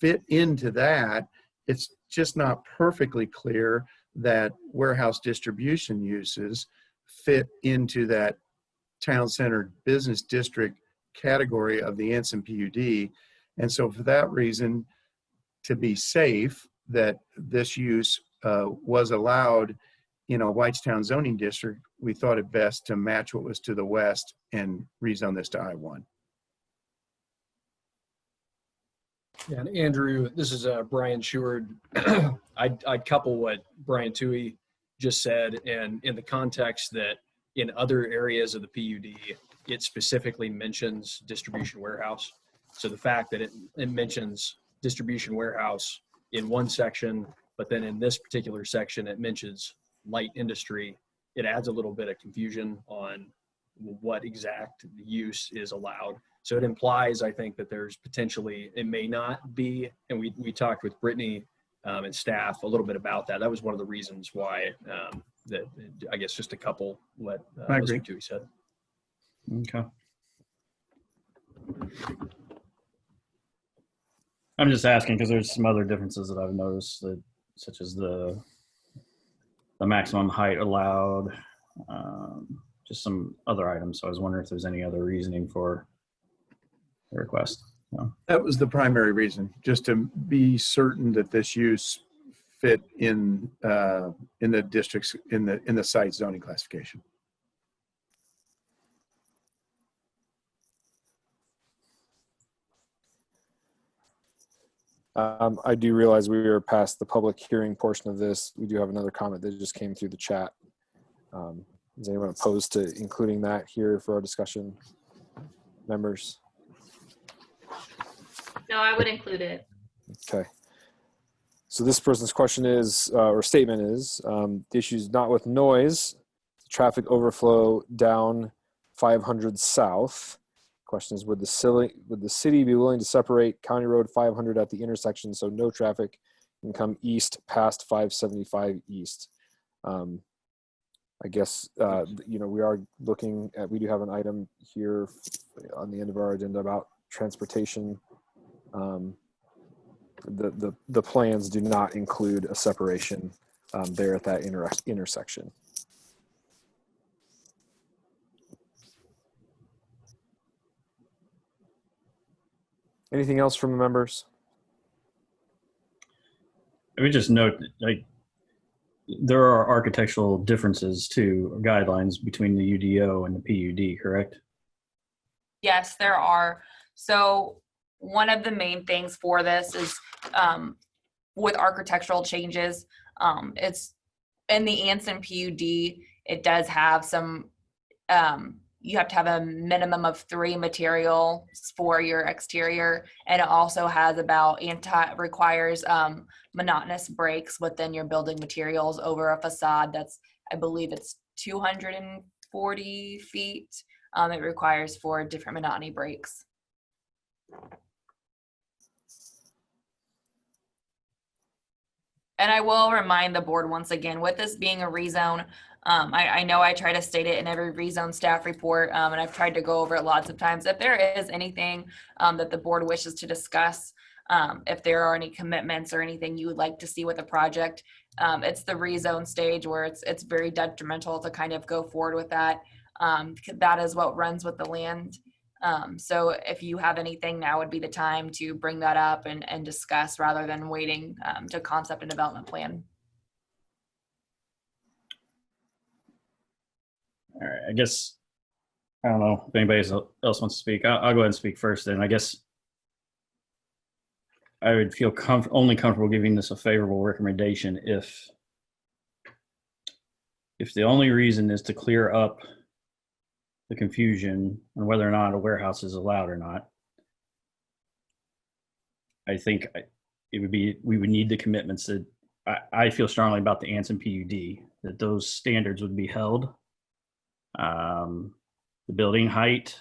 fit into that, it's just not perfectly clear that warehouse distribution uses fit into that town center business district category of the Anson PUD. And so for that reason, to be safe that this use was allowed in a Whitestown zoning district, we thought it best to match what was to the west and rezone this to I-1. Yeah, and Andrew, this is Brian Sheward. I'd couple what Brian Toohey just said, and in the context that in other areas of the PUD, it specifically mentions distribution warehouse. So the fact that it mentions distribution warehouse in one section, but then in this particular section, it mentions light industry, it adds a little bit of confusion on what exact use is allowed. So it implies, I think, that there's potentially, it may not be, and we talked with Brittany and staff a little bit about that. That was one of the reasons why, that I guess just a couple what Mr. Toohey said. Okay. I'm just asking because there's some other differences that I've noticed, that, such as the maximum height allowed, just some other items. So I was wondering if there's any other reasoning for the request. No. That was the primary reason, just to be certain that this use fit in the districts, in the site zoning classification. I do realize we are past the public hearing portion of this. We do have another comment that just came through the chat. Is anyone opposed to including that here for our discussion, members? No, I would include it. Okay. So this person's question is, or statement is, the issue is not with noise, traffic overflow down 500 south. Question is, would the city be willing to separate County Road 500 at the intersection so no traffic can come east past 575 east? I guess, we are looking at, we do have an item here on the end of our agenda about transportation. The plans do not include a separation there at that intersection. Anything else from the members? Let me just note, like, there are architectural differences too, guidelines between the UDO and the PUD, correct? Yes, there are. So one of the main things for this is with architectural changes, it's in the Anson PUD, it does have some, you have to have a minimum of 3 materials for your exterior. And it also has requires monotonous breaks within your building materials over a facade that's, I believe it's 240 feet. It requires 4 different monotony breaks. And I will remind the board once again, with this being a rezone, I know I try to state it in every rezone staff report, and I've tried to go over it lots of times. If there is anything that the board wishes to discuss, if there are any commitments or anything you would like to see with a project, it's the rezone stage where it's very detrimental to kind of go forward with that. That is what runs with the land. So if you have anything, now would be the time to bring that up and discuss rather than waiting to concept and development plan. All right, I guess, I don't know if anybody else wants to speak. I'll go ahead and speak first then. I guess I would feel only comfortable giving this a favorable recommendation if the only reason is to clear up the confusion on whether or not a warehouse is allowed or not. I think we would need the commitments that I feel strongly about the Anson PUD, that those standards would be held. The building height,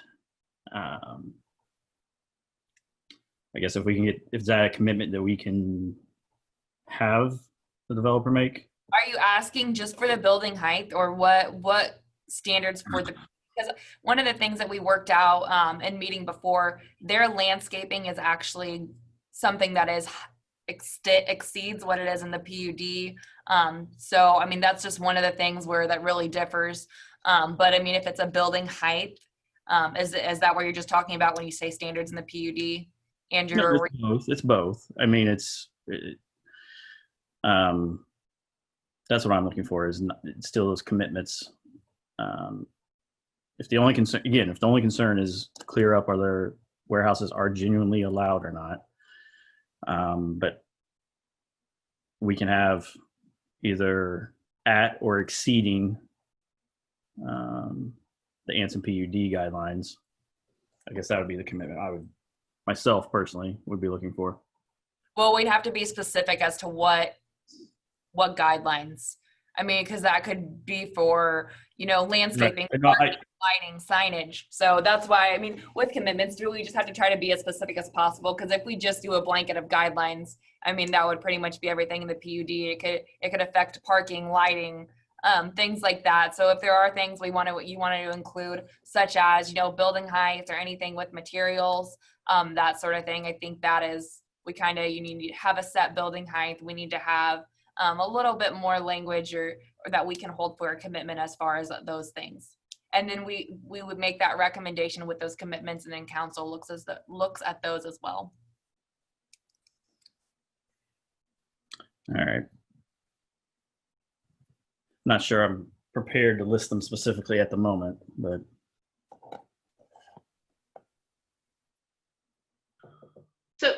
I guess if that a commitment that we can have the developer make. Are you asking just for the building height, or what standards for the, because one of the things that we worked out in meeting before, their landscaping is actually something that is exceeds what it is in the PUD. So, I mean, that's just one of the things where that really differs. But I mean, if it's a building height, is that what you're just talking about when you say standards in the PUD? And No, it's both. I mean, that's what I'm looking for, is it's still those commitments. If the only concern is to clear up whether warehouses are genuinely allowed or not, but we can have either at or exceeding the Anson PUD guidelines. I guess that would be the commitment I would myself personally would be looking for. Well, we'd have to be specific as to what guidelines. I mean, because that could be for, landscaping, Right. No, lighting, signage. So that's why, I mean, with commitments, we just have to try to be as specific as possible. Because if we just do a blanket of guidelines, I mean, that would pretty much be everything in the PUD. It could affect parking, lighting, things like that. So if there are things you wanted to include, such as, building heights or anything with materials, that sort of thing, I think that is, you need to have a set building height. We need to have a little bit more language or that we can hold for a commitment as far as those things. And then we would make that recommendation with those commitments, and then council looks at those as well. All right. Not sure I'm prepared to list them specifically at the moment, but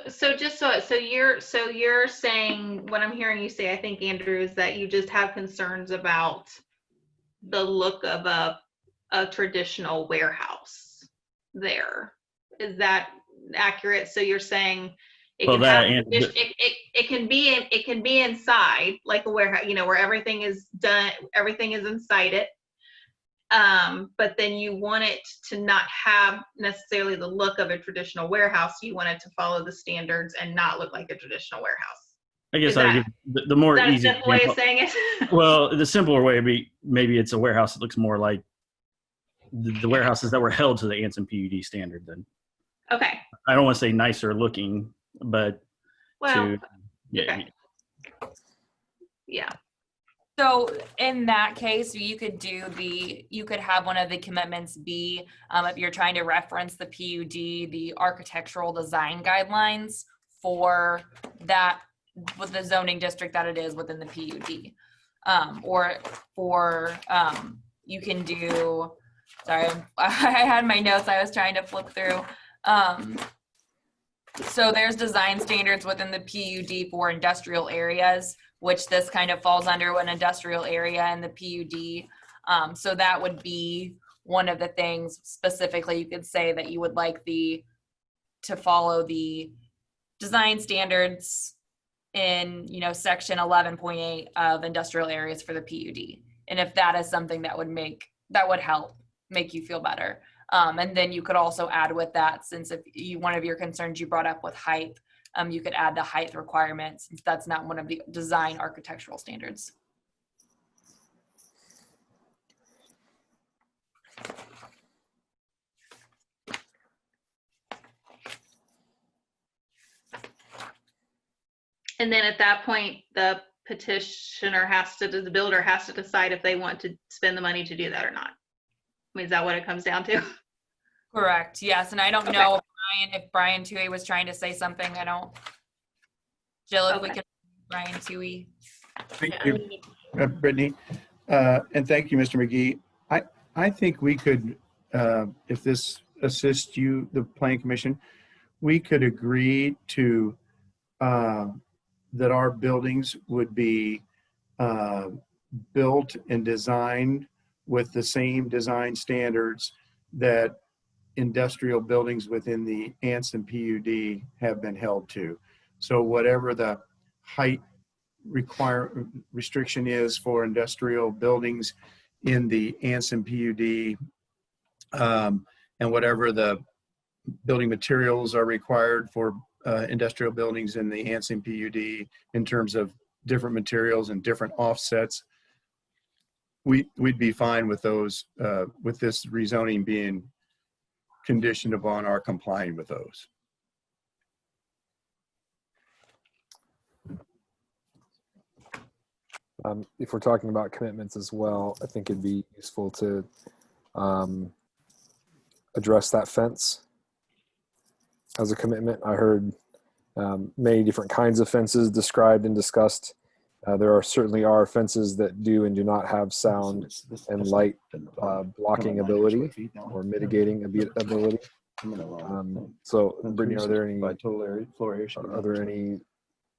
So you're saying, what I'm hearing you say, I think, Andrew, is that you just have concerns about the look of a traditional warehouse there. Is that accurate? So you're saying it can be inside, like a warehouse, where everything is done, everything is inside it. But then you want it to not have necessarily the look of a traditional warehouse. You want it to follow the standards and not look like a traditional warehouse. I guess I would give the more easy simple way of saying it. Well, the simpler way would be maybe it's a warehouse that looks more like the warehouses that were held to the Anson PUD standard. Then okay. I don't want to say nicer looking, but okay. Yeah. So in that case, you could have one of the commitments be, if you're trying to reference the PUD, the architectural design guidelines for that, with the zoning district that it is within the PUD. You can do, sorry, I had my notes I was trying to flip through. So there's design standards within the PUD for industrial areas, which this kind of falls under an industrial area in the PUD. So that would be one of the things specifically you could say that you would like to follow the design standards in, section 11.8 of industrial areas for the PUD. And if that is something that would help make you feel better. And then you could also add with that, since one of your concerns you brought up with height, you could add the height requirements, since that's not one of the design architectural standards. And then at that point, the builder has to decide if they want to spend the money to do that or not. mean, is that what it comes down to? Correct. Yes. And I don't Okay. know if Brian Tui was trying to say something. I don't. Jill, if we Okay. can, Brian Tui. Thank you, Brittany. And thank you, Mr. McGee. I think we could, if this assists you, the Planning Commission, we could agree to that our buildings would be built and designed with the same design standards that industrial buildings within the Anson PUD have been held to. So whatever the height restriction is for industrial buildings in the Anson PUD, and whatever the building materials are required for industrial buildings in the Anson PUD in terms of different materials and different offsets, we'd be fine with those, with this rezoning being conditioned upon our complying with those. If we're talking about commitments as well, I think it'd be useful to address that fence as a commitment. I heard many different kinds of fences described and discussed. There certainly are fences that do and do not have sound and light blocking ability or mitigating ability. So, Brittany, are there any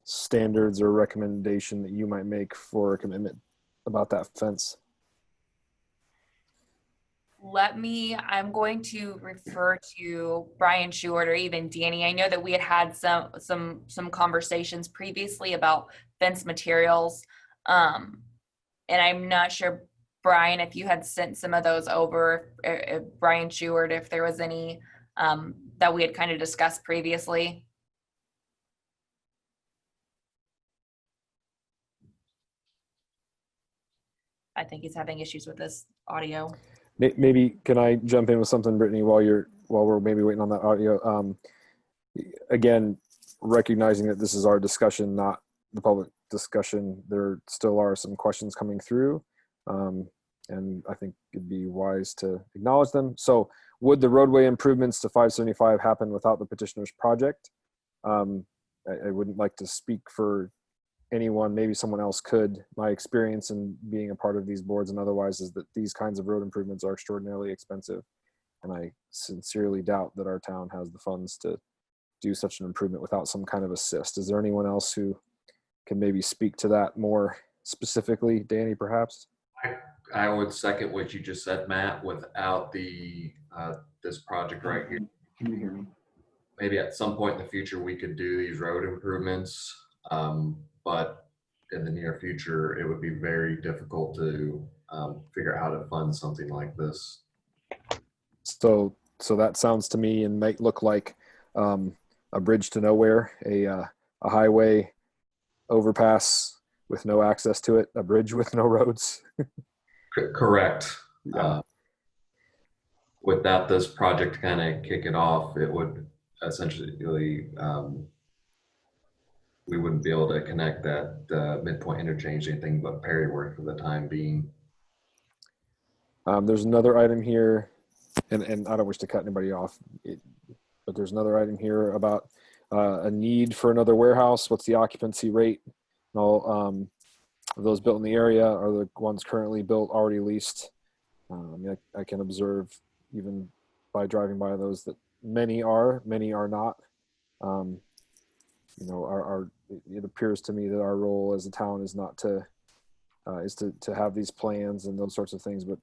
standards or recommendation that you might make for a commitment about that fence? I'm going to refer to Brian Sheward or even Danny. I know that we had some conversations previously about fence materials. And I'm not sure, Brian, if you had sent some of those over, Brian Sheward, if there was any that we had kind of discussed previously. I think he's having issues with this audio. Maybe can I jump in with something, Brittany, while we're maybe waiting on that audio? Again, recognizing that this is our discussion, not the public discussion, there still are some questions coming through, and I think it'd be wise to acknowledge them. So, would the roadway improvements to 575 happen without the petitioner's project? I wouldn't like to speak for anyone, maybe someone else could. My experience in being a part of these boards and otherwise is that these kinds of road improvements are extraordinarily expensive. And I sincerely doubt that our town has the funds to do such an improvement without some kind of assist. Is there anyone else who can maybe speak to that more specifically? Danny, perhaps? I would second what you just said, Matt, without the this project right here. Can you hear me? Maybe at some point in the future, we could do these road improvements. But in the near future, it would be very difficult to figure out how to fund something like this. So that sounds to me and might look like a bridge to nowhere, a highway overpass with no access to it, a bridge with no roads. Correct. Yeah. Without this project kind of kick it off, it would essentially we wouldn't be able to connect that midpoint interchange anything but Perryworth for the time being. There's another item here, and I don't wish to cut anybody off, but there's another item here about a need for another warehouse. What's the occupancy rate? And all those built in the area are the ones currently built, already leased. I can observe even by driving by those that many are not. It appears to me that our role as a town is not to have these plans and those sorts of things, but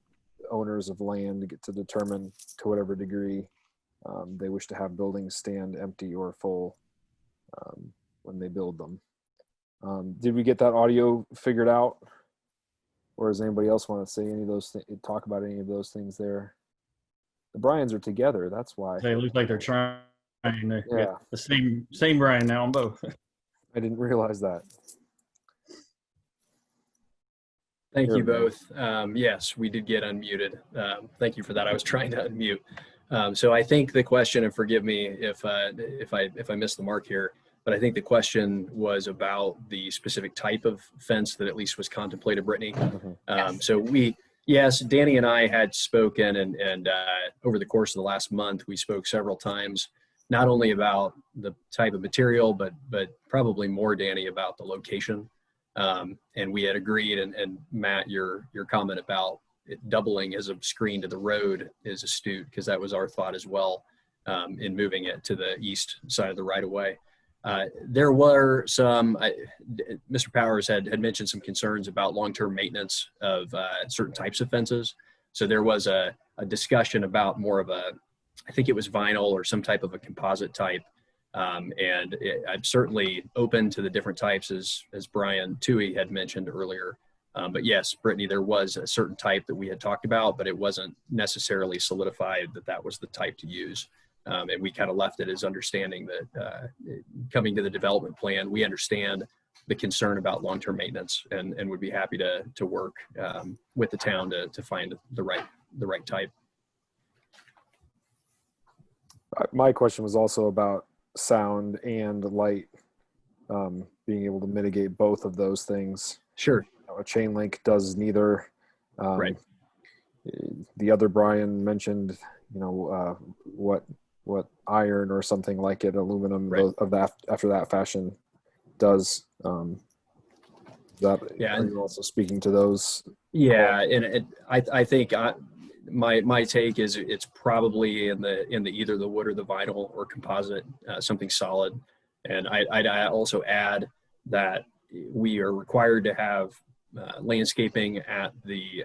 owners of land get to determine to whatever degree they wish to have buildings stand empty or full when they build them. Did we get that audio figured out, or does anybody else want to say any of those talk about any of those things there? The Bryans are together, that's why. They look like they're trying to Yeah. get the same Brian now on both. I didn't realize that. Thank Here you we go. both. Yes, we did get unmuted. Thank you for that. I was trying to unmute. So I think the question, and forgive me if I missed the mark here, but I think the question was about the specific type of fence that at least was contemplated, Brittany. Mhm. So we Yes, Danny and I had spoken, and over the course of the last month, we spoke several times, not only about the type of material, but probably more, Danny, about the location. And we had agreed, and Matt, your comment about it doubling as a screen to the road is astute, because that was our thought as well, in moving it to the east side of the right of way. There were some, Mr. Powers had mentioned some concerns about long-term maintenance of certain types of fences. So there was a discussion about more of I think it was vinyl or some type of a composite type. I'm certainly open to the different types, as Brian Toohey had mentioned earlier. But yes, Brittany, there was a certain type that we had talked about, but it wasn't necessarily solidified that was the type to use. And we kind of left it as understanding that coming to the development plan, we understand the concern about long-term maintenance, and would be happy to work with the town to find the right type. My question was also about sound and light, being able to mitigate both of those things. Sure. A chain link does neither. Right. The other Brian mentioned, what iron or something like it, aluminum, right, of that after that fashion does. That, yeah, are you also speaking to those? Yeah, and I think my take is it's probably in the either the wood or the vinyl or composite, something solid. And I'd also add that we are required to have landscaping at the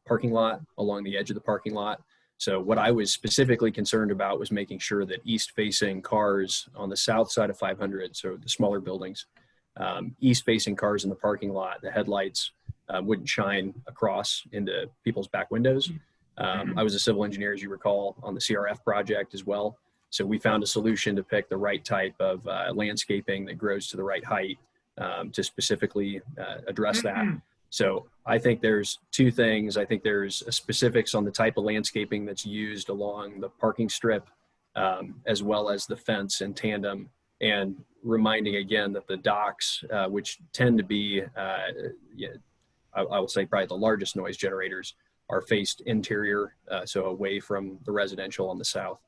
parking lot, along the edge of the parking lot. So what I was specifically concerned about was making sure that east-facing cars on the south side of 500, so the smaller buildings, east-facing cars in the parking lot, the headlights wouldn't shine across into people's back windows. I was a civil engineer, as you recall, on the CRF project as well. So we found a solution to pick the right type of landscaping that grows to the right height to specifically address that. So I think there's two things. I think there's specifics on the type of landscaping that's used along the parking strip, as well as the fence in tandem, and reminding again that the docks, which tend to be, I will say probably the largest noise generators, are faced interior, so away from the residential on the south.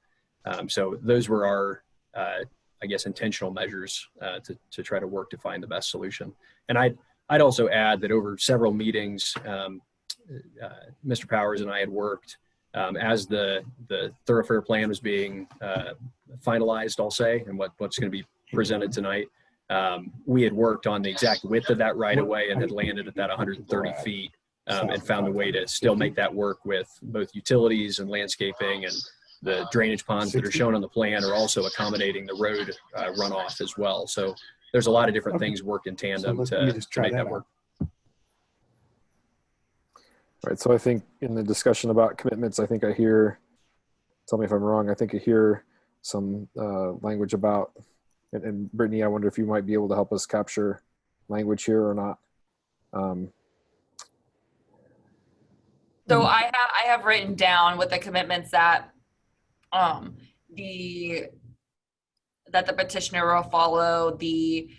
So those were our, I guess, intentional measures to try to work to find the best solution. And I'd also add that over several meetings, Mr. Powers and I had worked as the thoroughfare plan was being finalized, I'll say, and what's going to be presented tonight. We had worked on the exact width of that right of way and had landed at that 130 feet and found a way to still make that work with both utilities and landscaping, and the drainage ponds that are shown on the plan are also accommodating the road runoff as well. So there's a lot of different things work in tandem to make that work. Right. So I think in the discussion about commitments, I think I hear, tell me if I'm wrong, I think I hear some language about, and Brittany, I wonder if you might be able to help us capture language here or not. So I have written down with the commitments that the petitioner will follow the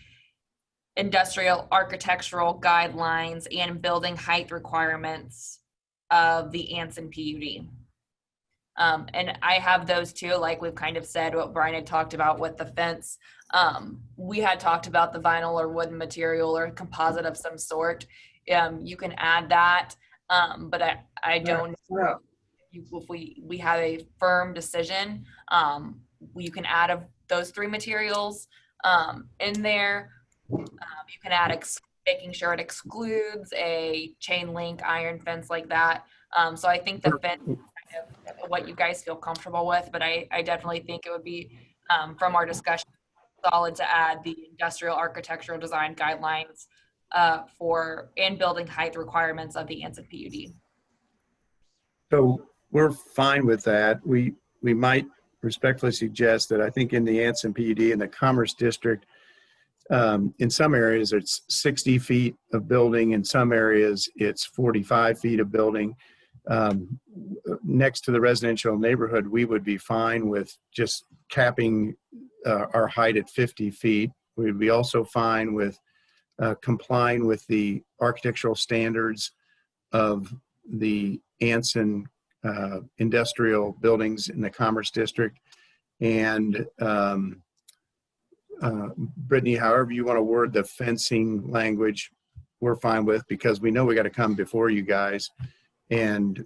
industrial architectural guidelines and building height requirements of the Anson PUD. And I have those too, like we've kind of said what Brian had talked about with the fence. We had talked about the vinyl or wooden material or composite of some sort. You can add that, but I don't know if we have a firm decision. You can add those three materials in there. You can add making sure it excludes a chain link iron fence like that. So I think the fence is kind of what you guys feel comfortable with, but I definitely think it would be, from our discussion, solid to add the industrial architectural design guidelines and building height requirements of the Anson PUD. So we're fine with that. We might respectfully suggest that I think in the Anson PUD in the Commerce District, in some areas it's 60 feet of building, in some areas it's 45 feet of building. Next to the residential neighborhood, we would be fine with just capping our height at 50 feet. We'd be also fine with complying with the architectural standards of the Anson industrial buildings in the Commerce District. And Brittany, however you want to word the fencing language, we're fine with, because we know we got to come before you guys and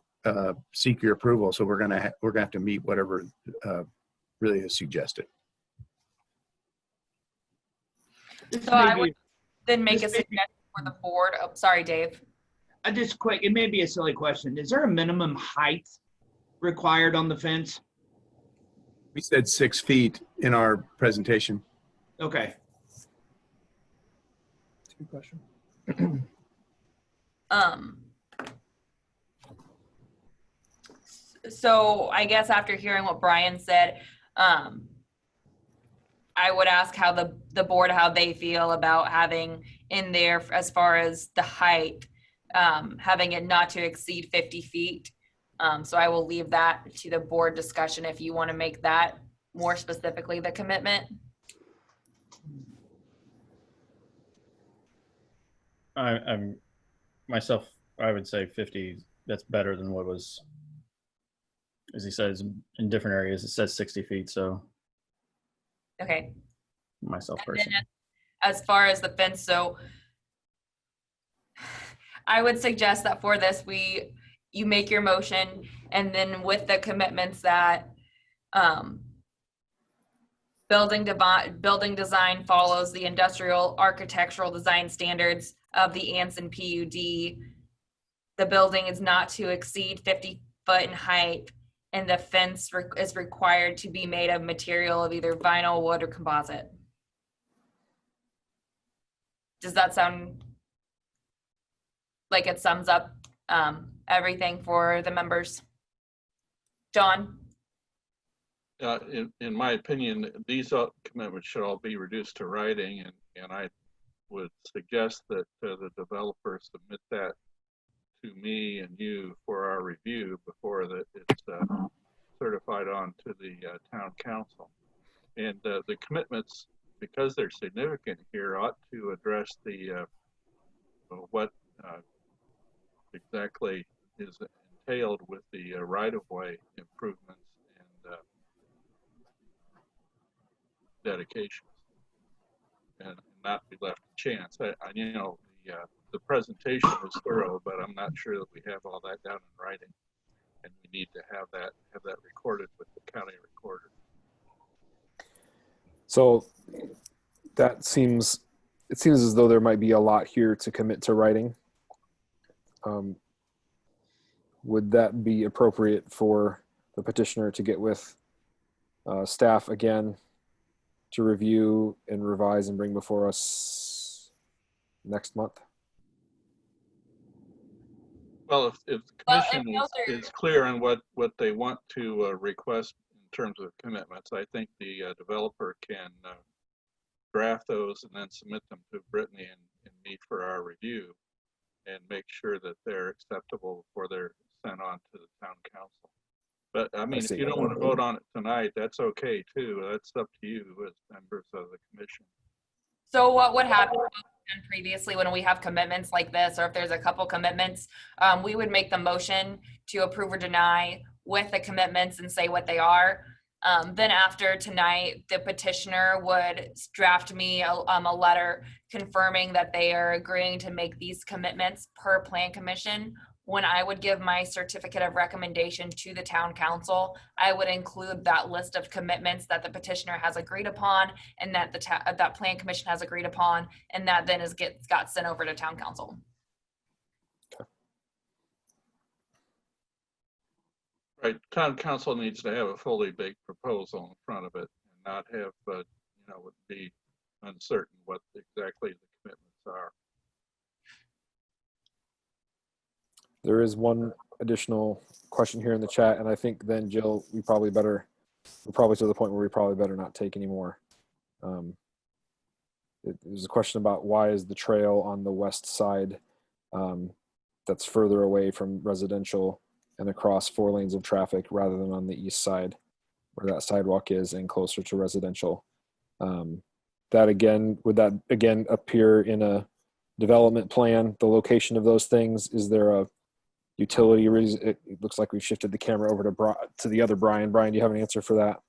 seek your approval. So we're gonna have to meet whatever really is suggested. This So I may would be- then make a this may be- suggestion for the board. Oh, sorry, Dave. Just quick, it may be a silly question. Is there a minimum height required on the fence? We said 6 feet in our presentation. Okay. Good question. So I guess after hearing what Brian said, I would ask how the board, how they feel about having in there as far as the height, having it not to exceed 50 feet. So I will leave that to the board discussion if you want to make that more specifically the commitment. I'm myself, I would say 50. That's better than what was, as he says, in different areas. It says 60 feet. So Okay. myself And then personally. as far as the fence, so I would suggest that for this, you make your motion, and then with the commitments that building design follows the industrial architectural design standards of the Anson PUD. The building is not to exceed 50 foot in height, and the fence is required to be made of material of either vinyl, wood, or composite. Does that sound like it sums up everything for the members? John? In my opinion, these commitments should all be reduced to writing, and I would suggest that the developer submit that to me and you for our review before that it's certified on to the town council. And the commitments, because they're significant here, ought to address the what exactly is entailed with the right-of-way improvements and dedications, and not be left to chance. You know, the presentation was thorough, but I'm not sure that we have all that down in writing, and we need to have that recorded with the county recorder. So it seems as though there might be a lot here to commit to writing. Would that be appropriate for the petitioner to get with staff again to review and revise and bring before us next month? Well, if the commission is clear on what they want to request in terms of commitments, I think the developer can draft those and then submit them to Brittany and me for our review, and make sure that they're acceptable before they're sent on to the town council. But I mean, if you don't want to vote on it tonight, that's okay too. That's up to you as members of the commission. So what would happen previously when we have commitments like this, or if there's a couple commitments, we would make the motion to approve or deny with the commitments and say what they are. Then after tonight, the petitioner would draft me a letter confirming that they are agreeing to make these commitments per plan commission. When I would give my certificate of recommendation to the town council, I would include that list of commitments that the petitioner has agreed upon, and that that plan commission has agreed upon, and that then got sent over to town council. Right, town council needs to have a fully baked proposal in front of it, and not have, it be uncertain what exactly the commitments are. There is one additional question here in the chat, and I think then Jill, we're probably to the point where we probably better not take any more. There's a question about why is the trail on the west side that's further away from residential and across 4 lanes of traffic rather than on the east side where that sidewalk is and closer to residential. Would that again appear in a development plan, the location of those things? Is there a utility reason. It looks like we've shifted the camera over to the other Brian. Brian, do you have an answer for that?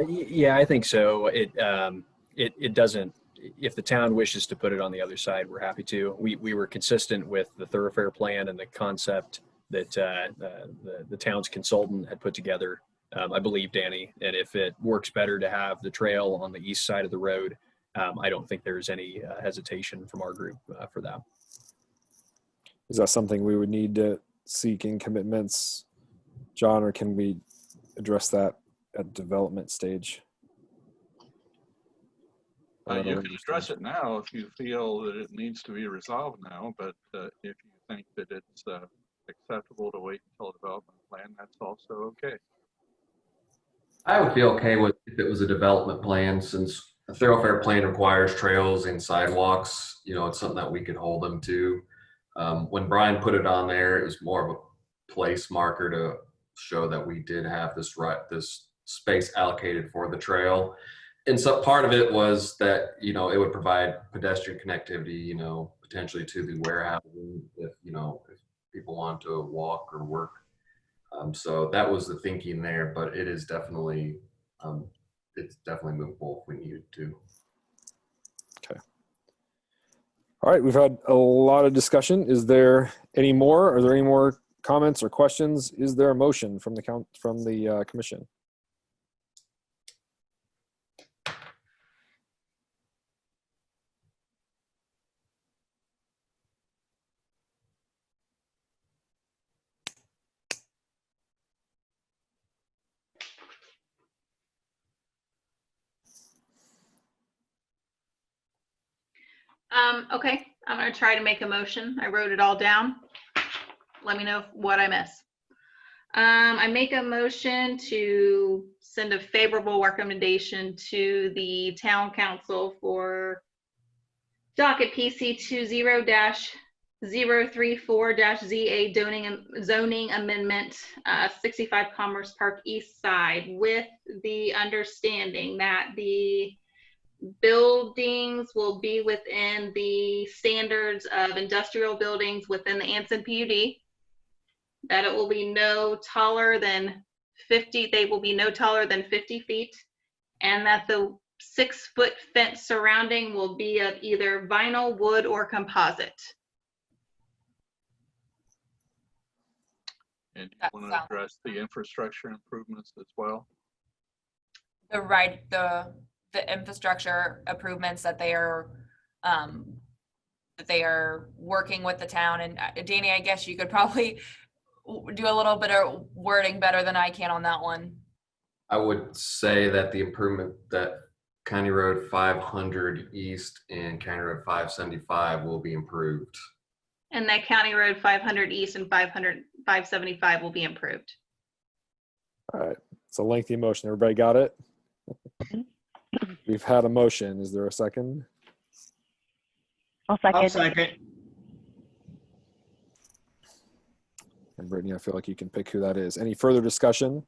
Yeah, I think so. It doesn't. If the town wishes to put it on the other side, we're happy to. We were consistent with the thoroughfare plan and the concept that the town's consultant had put together. I believe, Danny, and if it works better to have the trail on the east side of the road, I don't think there's any hesitation from our group for that. Is that something we would need to seek in commitments, John, or can we address that at development stage? You can address it now if you feel that it needs to be resolved now, but if you think that it's acceptable to wait until development plan, that's also okay. I would feel okay with if it was a development plan, since a thoroughfare plan requires trails and sidewalks. You know, it's something that we could hold them to. When Brian put it on there, it was more of a place marker to show that we did have this space allocated for the trail. And so part of it was that, you know, it would provide pedestrian connectivity, you know, potentially to the warehousing if, you know, if people want to walk or work. So that was the thinking there, but it is definitely, it's definitely movable if we needed to. Okay. All right, we've had a lot of discussion. Is there any more? Are there any more comments or questions? Is there a motion from the commission? Okay, I'm gonna try to make a motion. I wrote it all down. Let me know what I miss. I make a motion to send a favorable recommendation to the town council for docket PC 20-034-ZA zoning amendment, 65 Commerce Park East Side, with the understanding that the buildings will be within the standards of industrial buildings within the Anson PUD, that it will be no taller than 50, they will be no taller than 50 feet, and that the 6-foot fence surrounding will be of either vinyl, wood, or composite. And you want to address the infrastructure improvements as well? The infrastructure improvements that they are working with the town. And Danny, I guess you could probably do a little bit of wording better than I can on that one. I would say that the improvement that County Road 500 East and County Road 575 will be improved. And that County Road 500 East and 575 will be improved. All right, it's a lengthy motion. Everybody got it? We've had a motion. Is there a second? I'll second. I'll second. And Brittany, I feel like you can pick who that is. Any further discussion?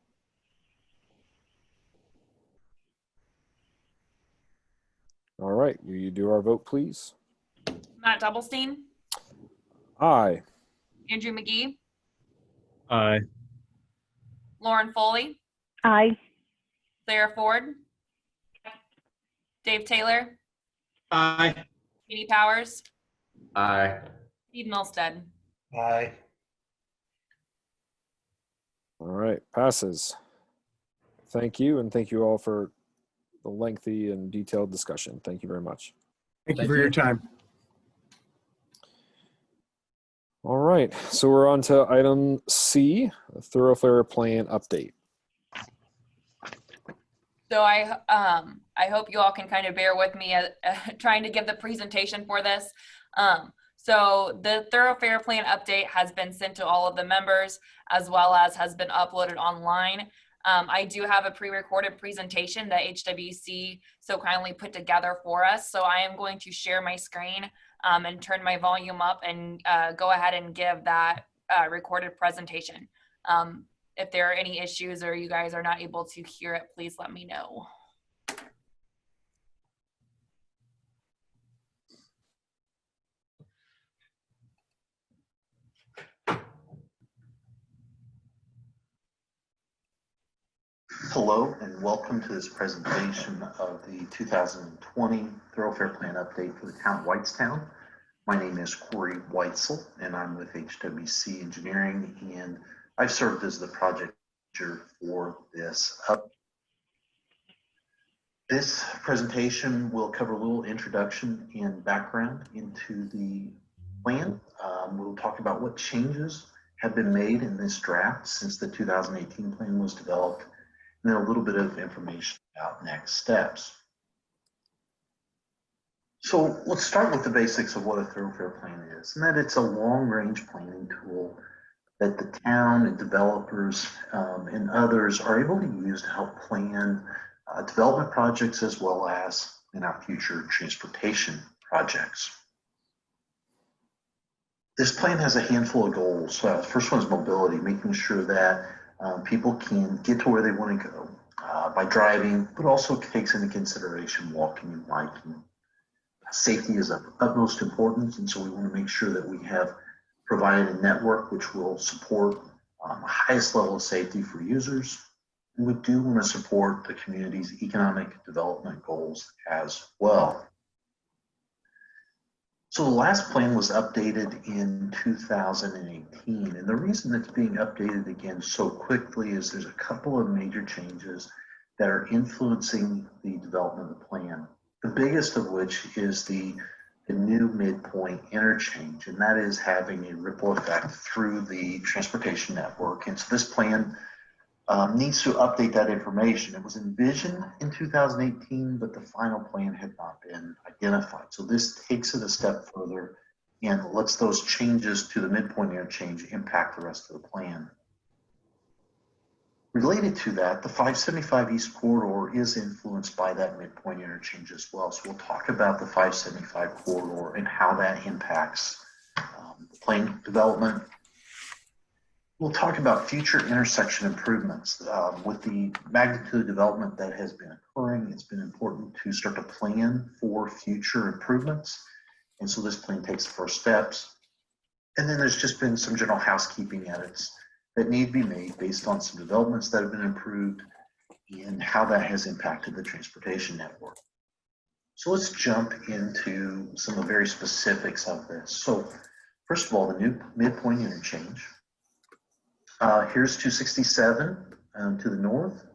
All right, will you do our vote, please? Matt Doublestein, Aye. Andrew McGee, Aye. Lauren Foley, Aye. Sarah Ford, Dave Taylor, Aye. Katie Powers, Aye. Steve Milstead. Aye. All right, passes. Thank you, and thank you all for the lengthy and detailed discussion. Thank you very much. Thank you for your time. All right, so we're on to item C, a thoroughfare plan update. So I hope you all can kind of bear with me trying to give the presentation for this. So the thoroughfare plan update has been sent to all of the members, as well as has been uploaded online. I do have a pre-recorded presentation that HWC so kindly put together for us. So I am going to share my screen and turn my volume up and go ahead and give that recorded presentation. If there are any issues or you guys are not able to hear it, please let me know. Hello and welcome to this presentation of the 2020 Thoroughfare Plan update for the town of Whitestown. My name is Corey Weitzel and I'm with HWC Engineering, and I've served as the project manager for this update. This presentation will cover a little introduction and background into the plan. We'll talk about what changes have been made in this draft since the 2018 plan was developed, and then a little bit of information about next steps. So let's start with the basics of what a thoroughfare plan is, and that it's a long-range planning tool that the town and developers and others are able to use to help plan development projects as well as in our future transportation projects. This plan has a handful of goals. The first one is mobility, making sure that people can get to where they want to go by driving, but also takes into consideration walking and biking. Safety is of utmost importance, and so we want to make sure that we have provided a network which will support the highest level of safety for users. And we do want to support the community's economic development goals as well. So the last plan was updated in 2018, and the reason it's being updated again so quickly is there's a couple of major changes that are influencing the development of the plan. The biggest of which is the new midpoint interchange, and that is having a ripple effect through the transportation network. And so this plan needs to update that information. It was envisioned in 2018, but the final plan had not been identified. So this takes it a step further and lets those changes to the midpoint interchange impact the rest of the plan. Related to that, the 575 East Corridor is influenced by that midpoint interchange as well. So we'll talk about the 575 corridor and how that impacts the plan development. We'll talk about future intersection improvements. With the magnitude of development that has been occurring, it's been important to start to plan for future improvements. And so this plan takes the first steps. And then there's just been some general housekeeping edits that need to be made based on some developments that have been improved and how that has impacted the transportation network. So let's jump into some of the very specifics of this. So first of all, the new midpoint interchange. Here's 267 to the north.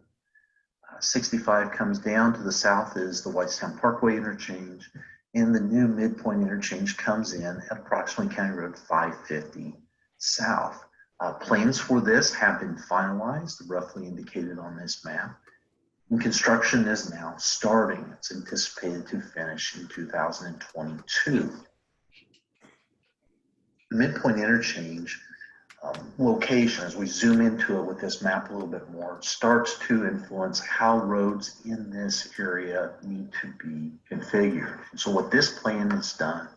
65 comes down to the south is the Whitestown Parkway interchange, and the new midpoint interchange comes in at approximately County Road 550 south. Plans for this have been finalized, roughly indicated on this map, and construction is now starting. It's anticipated to finish in 2022. The midpoint interchange location, as we zoom into it with this map a little bit more, starts to influence how roads in this area need to be configured. And so what this plan has done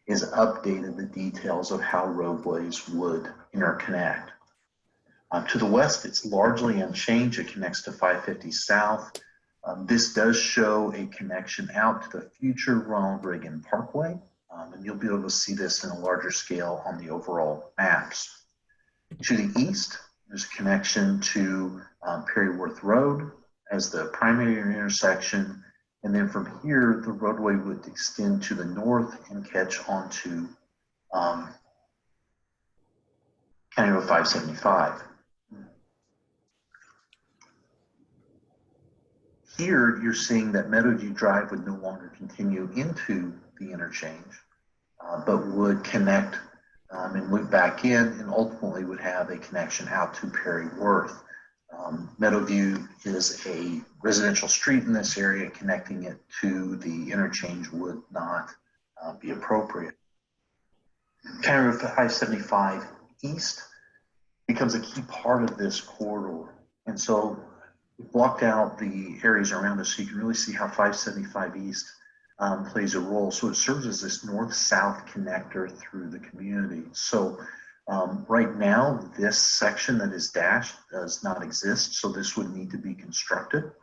is updated the details of how roadways would interconnect. To the west, it's largely unchanged. It connects to 550 south. This does show a connection out to the future Ronald Reagan Parkway, and you'll be able to see this in a larger scale on the overall maps. To the east, there's a connection to Perryworth Road as the primary intersection. And then from here, the roadway would extend to the north and catch onto County Road 575. Here, you're seeing that Meadowview Drive would no longer continue into the interchange, but would connect and loop back in, and ultimately would have a connection out to Perryworth. Meadowview is a residential street in this area. Connecting it to the interchange would not be appropriate. County Road 575 East becomes a key part of this corridor. And so we blocked out the areas around us so you can really see how 575 East plays a role. So it serves as this north-south connector through the community. So right now, this section that is dashed does not exist, so this would need to be constructed.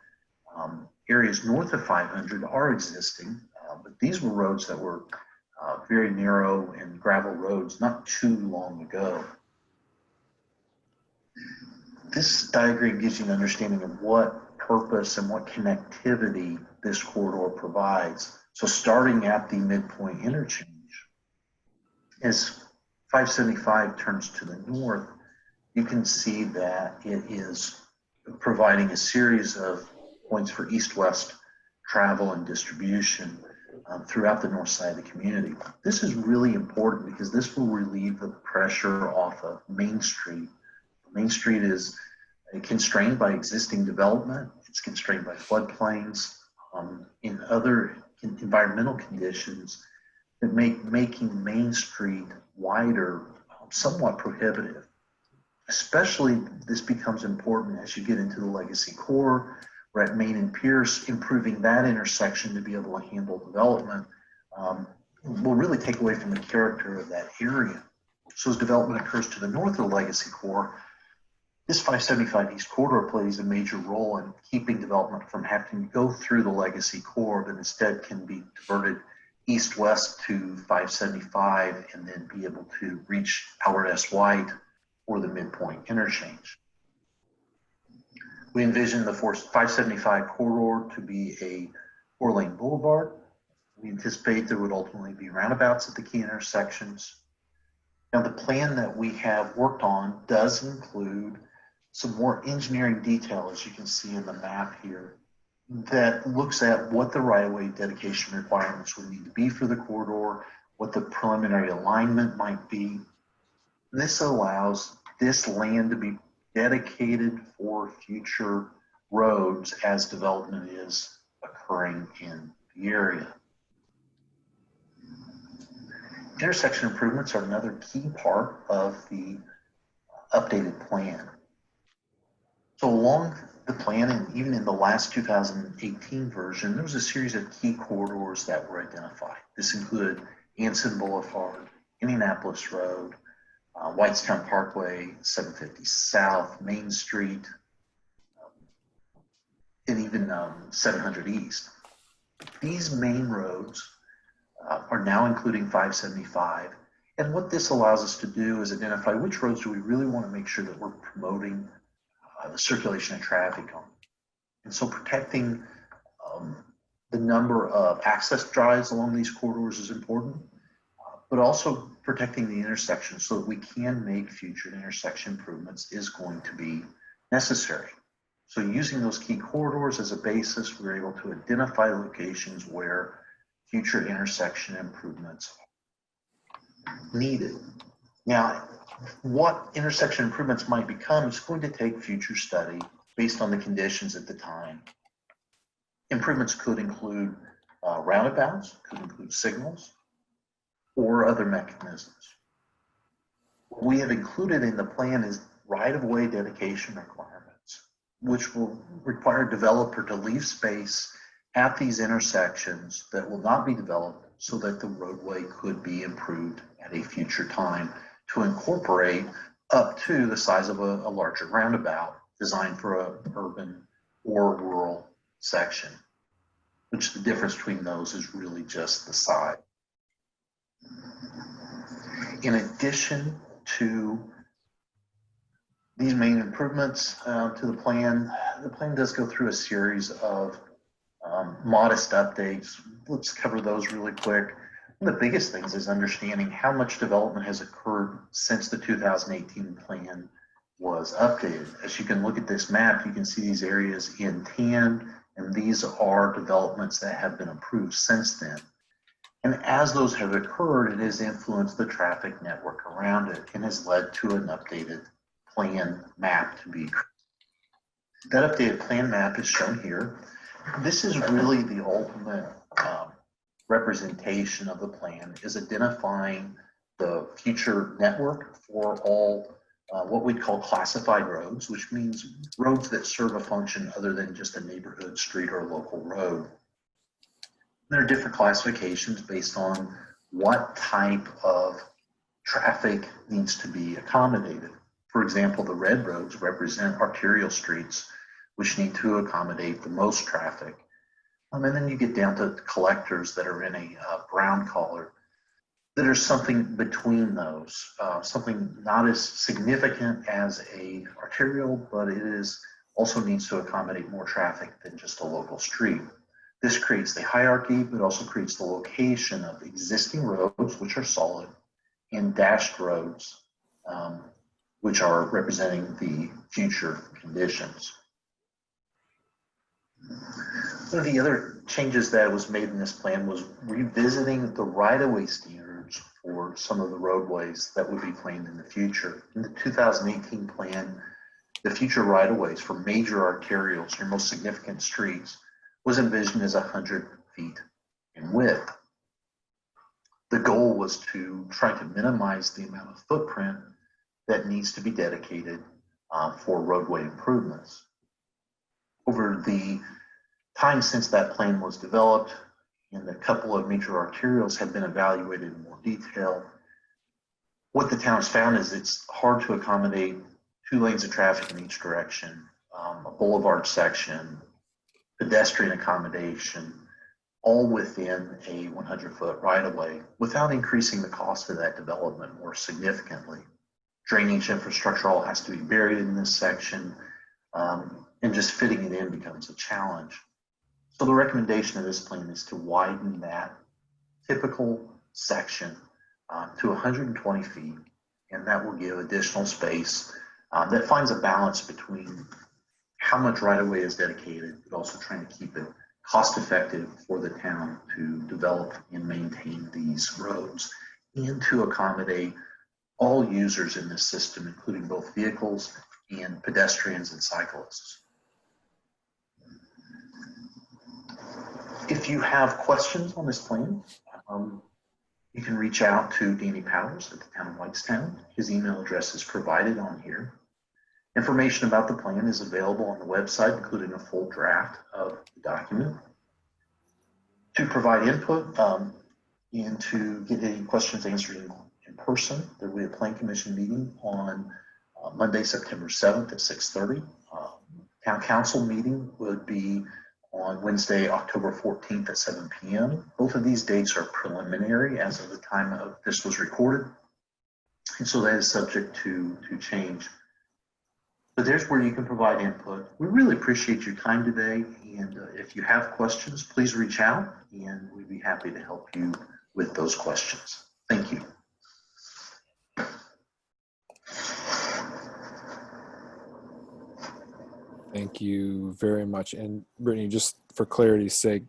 Areas north of 500 are existing, but these were roads that were very narrow and gravel roads not too long ago. This diagram gives you an understanding of what purpose and what connectivity this corridor provides. So starting at the midpoint interchange, as 575 turns to the north, you can see that it is providing a series of points for east-west travel and distribution throughout the north side of the community. This is really important because this will relieve the pressure off of Main Street. Main Street is constrained by existing development. It's constrained by floodplains, in other environmental conditions that make making Main Street wider somewhat prohibitive. Especially this becomes important as you get into the Legacy Core. We're at Main and Pierce, improving that intersection to be able to handle development will really take away from the character of that area. So as development occurs to the north of the Legacy Core, this 575 East Corridor plays a major role in keeping development from having to go through the Legacy Core, but instead can be diverted east-west to 575 and then be able to reach Howard S. White or the midpoint interchange. We envision the 575 corridor to be a 4-lane boulevard. We anticipate there would ultimately be roundabouts at the key intersections. Now, the plan that we have worked on does include some more engineering detail, as you can see in the map here, that looks at what the right-of-way dedication requirements would need to be for the corridor, what the preliminary alignment might be. And this allows this land to be dedicated for future roads as development is occurring in the area. Intersection improvements are another key part of the updated plan. So along the plan, and even in the last 2018 version, there was a series of key corridors that were identified. This included Anson Boulevard, Indianapolis Road, Whitestown Parkway, 750 South, Main Street, and even 700 East. These main roads are now including 575. And what this allows us to do is identify which roads do we really want to make sure that we're promoting the circulation of traffic on. And so protecting the number of access drives along these corridors is important, but also protecting the intersection so that we can make future intersection improvements is going to be necessary. So using those key corridors as a basis, we're able to identify locations where future intersection improvements are needed. Now, what intersection improvements might become is going to take future study based on the conditions at the time. Improvements could include roundabouts, could include signals, or other mechanisms. What we have included in the plan is right-of-way dedication requirements, which will require a developer to leave space at these intersections that will not be developed so that the roadway could be improved at a future time to incorporate up to the size of a larger roundabout designed for an urban or rural section, which the difference between those is really just the size. In addition to these main improvements to the plan does go through a series of modest updates. Let's cover those really quick. One of the biggest things is understanding how much development has occurred since the 2018 plan was updated. As you can look at this map, you can see these areas in tan, and these are developments that have been approved since then. And as those have occurred, it has influenced the traffic network around it and has led to an updated plan map to be created. That updated plan map is shown here. This is really the ultimate representation of the plan, is identifying the future network for all what we call classified roads, which means roads that serve a function other than just a neighborhood, street, or local road. There are different classifications based on what type of traffic needs to be accommodated. For example, the red roads represent arterial streets, which need to accommodate the most traffic. And then you get down to collectors that are in a brown color, that are something between those, something not as significant as a arterial, but it is also needs to accommodate more traffic than just a local street. This creates the hierarchy, but also creates the location of existing roads, which are solid, and dashed roads, which are representing the future conditions. One of the other changes that was made in this plan was revisiting the right-of-way standards for some of the roadways that would be planned in the future. In the 2018 plan, the future right-of-ways for major arterials, your most significant streets, was envisioned as 100 feet in width. The goal was to try to minimize the amount of footprint that needs to be dedicated for roadway improvements. Over the time since that plan was developed, and a couple of major arterials have been evaluated in more detail, what the town's found is it's hard to accommodate 2 lanes of traffic in each direction, a boulevard section, pedestrian accommodation, all within a 100-foot right-of-way without increasing the cost of that development more significantly. Drainage infrastructure all has to be buried in this section, and just fitting it in becomes a challenge. So the recommendation of this plan is to widen that typical section to 120 feet, and that will give additional space that finds a balance between how much right-of-way is dedicated, but also trying to keep it cost-effective for the town to develop and maintain these roads, and to accommodate all users in this system, including both vehicles and pedestrians and cyclists. If you have questions on this plan, you can reach out to Danny Powers at the town of Whitestown. His email address is provided on here. Information about the plan is available on the website, including a full draft of the document. To provide input and to get any questions answered in person, there will be a Plan Commission meeting on Monday, September 7th at 6:30. Town Council meeting would be on Wednesday, October 14th at 7 p.m. Both of these dates are preliminary as of the time of this was recorded, and so that is subject to change. But there's where you can provide input. We really appreciate your time today, and if you have questions, please reach out, and we'd be happy to help you with those questions. Thank you. Thank you very much. And Brittany, just for clarity's sake,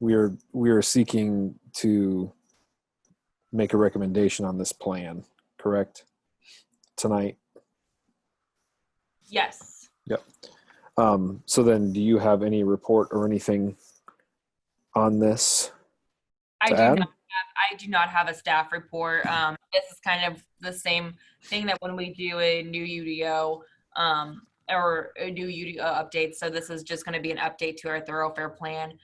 we are seeking to make a recommendation on this plan, correct? Tonight? Yes. Yep. So then do you have any report or anything on this to add? I do not have a staff report. This is kind of the same thing that when we do a new UDO or a new UDO update. So this is just going to be an update to our thoroughfare plan,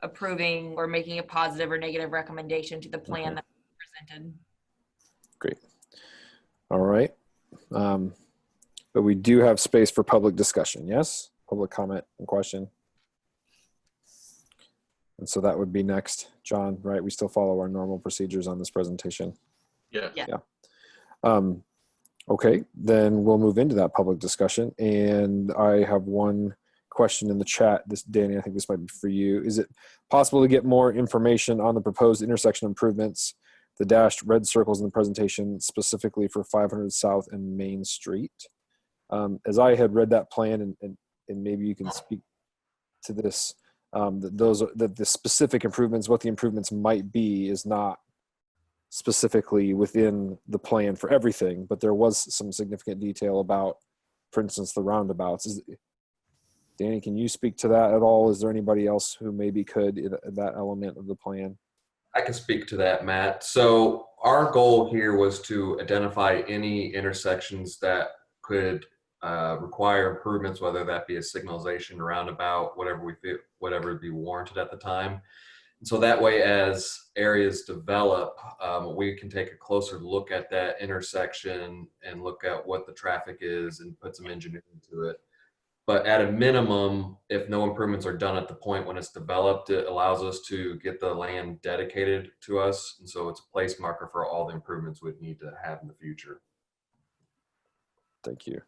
approving or making a positive or negative recommendation to the plan that was presented. Great. All right. But we do have space for public discussion, yes? Public comment and question. And so that would be next, John, right? We still follow our normal procedures on this presentation. Yeah. Okay, then we'll move into that public discussion. And I have one question in the chat. This, Danny, I think this might be for you. Is it possible to get more information on the proposed intersection improvements, the dashed red circles in the presentation, specifically for 500 South and Main Street? As I had read that plan, and maybe you can speak to this, that the specific improvements, what the improvements might be, is not specifically within the plan for everything, but there was some significant detail about, for instance, the roundabouts. Danny, can you speak to that at all? Is there anybody else who maybe could in that element of the plan? I can speak to that, Matt. So our goal here was to identify any intersections that could require improvements, whether that be a signalization, roundabout, whatever would be warranted at the time. And so that way, as areas develop, we can take a closer look at that intersection and look at what the traffic is and put some engineering to it. But at a minimum, if no improvements are done at the point when it's developed, it allows us to get the land dedicated to us. And so it's a place marker for all the improvements we'd need to have in the future. Thank you.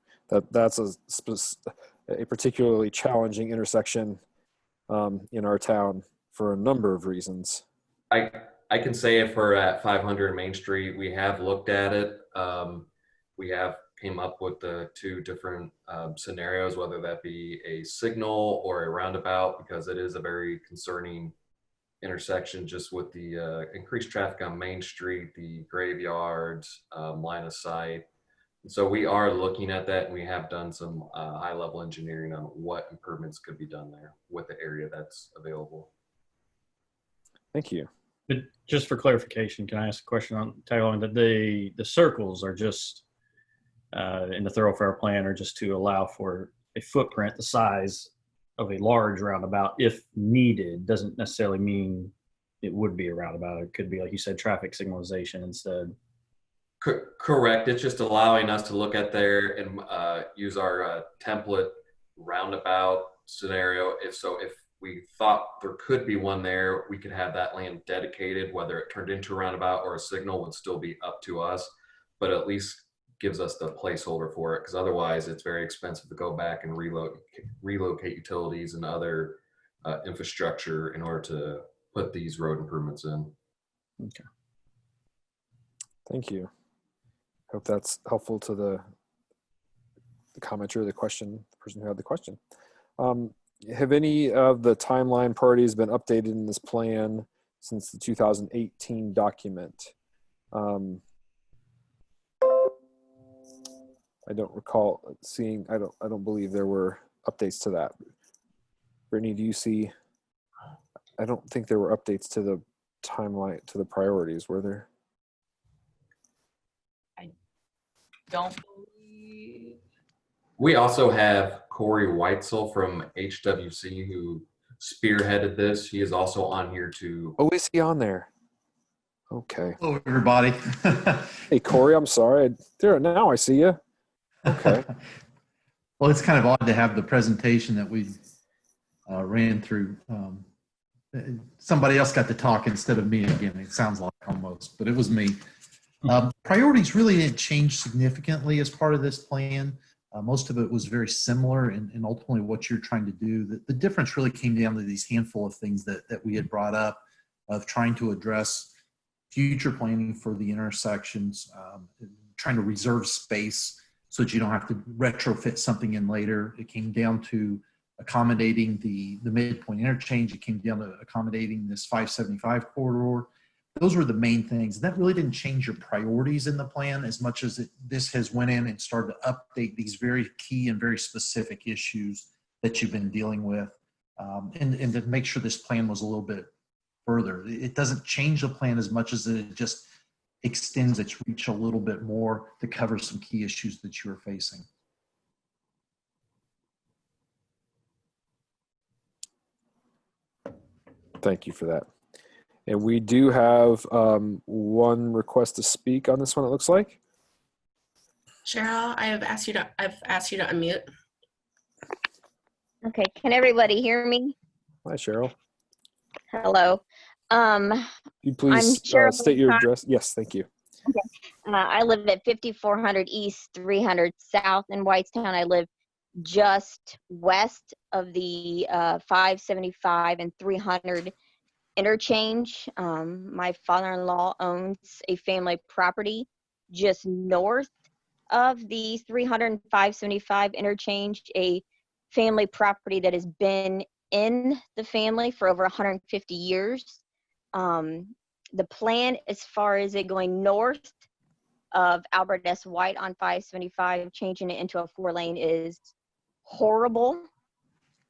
That's a particularly challenging intersection in our town for a number of reasons. I can say if we're at 500 Main Street, we have looked at it. We have came up with the two different scenarios, whether that be a signal or a roundabout, because it is a very concerning intersection just with the increased traffic on Main Street, the graveyards, line of sight. So we are looking at that, and we have done some high-level engineering on what improvements could be done there with the area that's available. Thank you. But just for clarification, can I ask a question on tag along that the circles are just in the thoroughfare plan are just to allow for a footprint the size of a large roundabout if needed. Doesn't necessarily mean it would be a roundabout. It could be, like you said, traffic signalization instead. Correct. It's just allowing us to look at there and use our template roundabout scenario. If we thought there could be one there, we could have that land dedicated. Whether it turned into a roundabout or a signal would still be up to us, but at least gives us the placeholder for it, because otherwise it's very expensive to go back and relocate utilities and other infrastructure in order to put these road improvements in. Okay. Thank you. Hope that's helpful to the commenter, the person who had the question. Have any of the timeline priorities been updated in this plan since the 2018 document? I don't recall seeing, I don't believe there were updates to that. Brittany, do you see? I don't think there were updates to the timeline, to the priorities, were there? Don't believe. We also have Corey Weitzel from HWC who spearheaded this. He is also on here too. Oh, is he on there? Okay. Hello, everybody. Hey, Corey, I'm sorry. There, now I see you. Okay. Well, it's kind of odd to have the presentation that we ran through. Somebody else got to talk instead of me again, it sounds like almost, but it was me. Priorities really didn't change significantly as part of this plan. Most of it was very similar and ultimately what you're trying to do. The difference really came down to these handful of things that we had brought up of trying to address future planning for the intersections, trying to reserve space so that you don't have to retrofit something in later. It came down to accommodating the midpoint interchange. It came down to accommodating this 575 corridor. Those were the main things. That really didn't change your priorities in the plan as much as this has went in and started to update these very key and very specific issues that you've been dealing with, and to make sure this plan was a little bit further. It doesn't change the plan as much as it just extends its reach a little bit more to cover some key issues that you are facing. Thank you for that. And we do have one request to speak on this one, it looks like. Cheryl, I've asked you to unmute. Okay, can everybody hear me? Hi, Cheryl. Hello. You please state your address. Yes, thank you. Okay. I live at 5400 East, 300 South in Whitestown. I live just west of the 575 and 300 interchange. My father-in-law owns a family property just north of the 300 and 575 interchange, a family property that has been in the family for over 150 years. The plan as far as it going north of Albert S. White on 575, changing it into a 4-lane is horrible.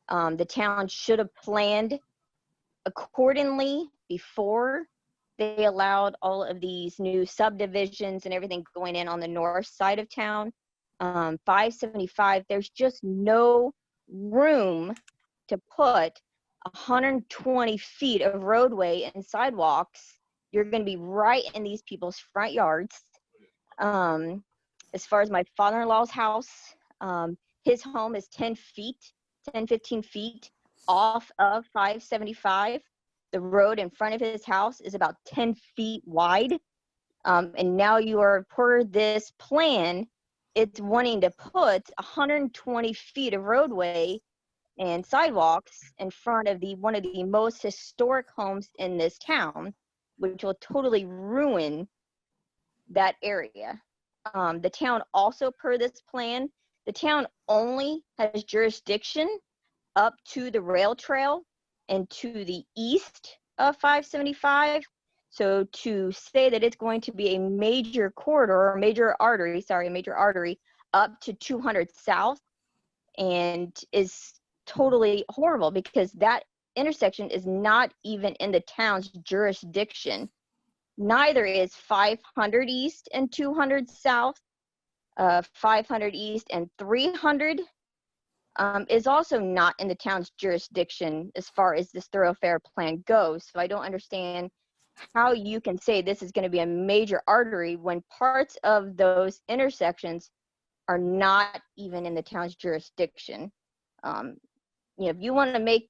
The town should have planned accordingly before they allowed all of these new subdivisions and everything going in on the north side of town. 575, there's just no room to put 120 feet of roadway and sidewalks. You're going to be right in these people's front yards. As far as my father-in-law's house, his home is 10, 15 feet off of 575. The road in front of his house is about 10 feet wide. And now you are, per this plan, it's wanting to put 120 feet of roadway and sidewalks in front of one of the most historic homes in this town, which will totally ruin that area. The town also, per this plan, the town only has jurisdiction up to the rail trail and to the east of 575. So to say that it's going to be a major corridor, or major artery up to 200 South, and is totally horrible because that intersection is not even in the town's jurisdiction. Neither is 500 East and 200 South. 500 East and 300 is also not in the town's jurisdiction as far as this thoroughfare plan goes. So I don't understand how you can say this is going to be a major artery when parts of those intersections are not even in the town's jurisdiction. If you want to make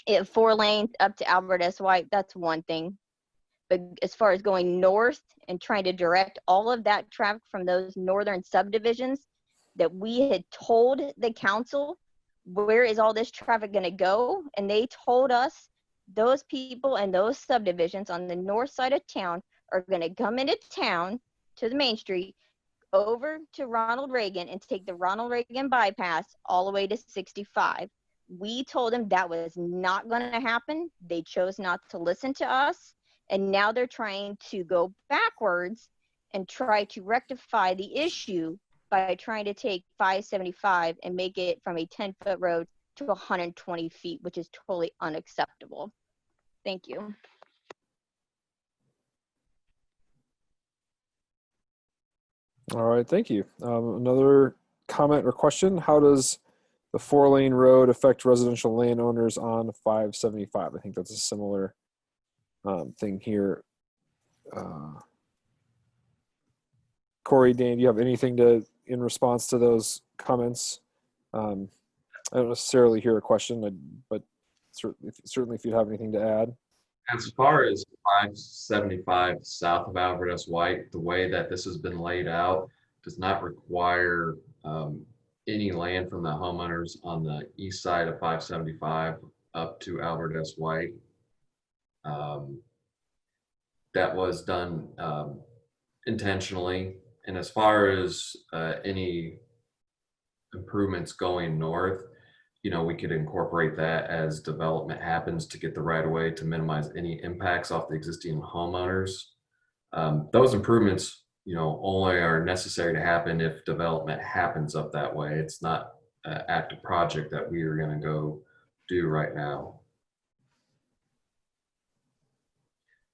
it 4 lanes up to Albert S. White, that's one thing. But as far as going north and trying to direct all of that traffic from those northern subdivisions that we had told the council, where is all this traffic going to go? And they told us those people and those subdivisions on the north side of town are going to come into town to the main street, over to Ronald Reagan, and take the Ronald Reagan bypass all the way to 65. We told them that was not going to happen. They chose not to listen to us. And now they're trying to go backwards and try to rectify the issue by trying to take 575 and make it from a 10-foot road to 120 feet, which is totally unacceptable. Thank you. All right, thank you. Another comment or question: how does the 4-lane road affect residential landowners on 575? I think that's a similar thing here. Corey, Dan, do you have anything in response to those comments? I don't necessarily hear a question, but certainly if you have anything to add. As far as 575 south of Albert S. White, the way that this has been laid out does not require any land from the homeowners on the east side of 575 up to Albert S. White. That was done intentionally. And as far as any improvements going north, we could incorporate that as development happens to get the right of way to minimize any impacts off the existing homeowners. Those improvements, only are necessary to happen if development happens up that way. It's not an active project that we are going to go do right now.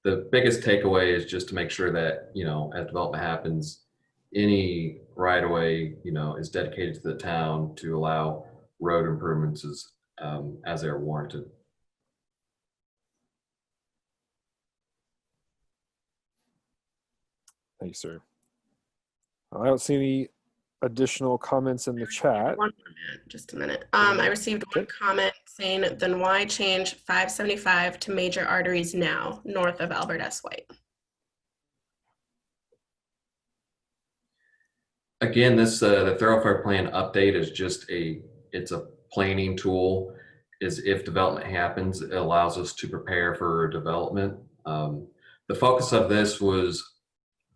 The biggest takeaway is just to make sure that, as development happens, any right of way, is dedicated to the town to allow road improvements as they're warranted. Thank you, sir. I don't see any additional comments in the chat. Just a minute. I received one comment saying, then why change 575 to major arteries now, north of Albert S. White? Again, this the thoroughfare plan update is just it's a planning tool. Is if development happens, it allows us to prepare for development. The focus of this was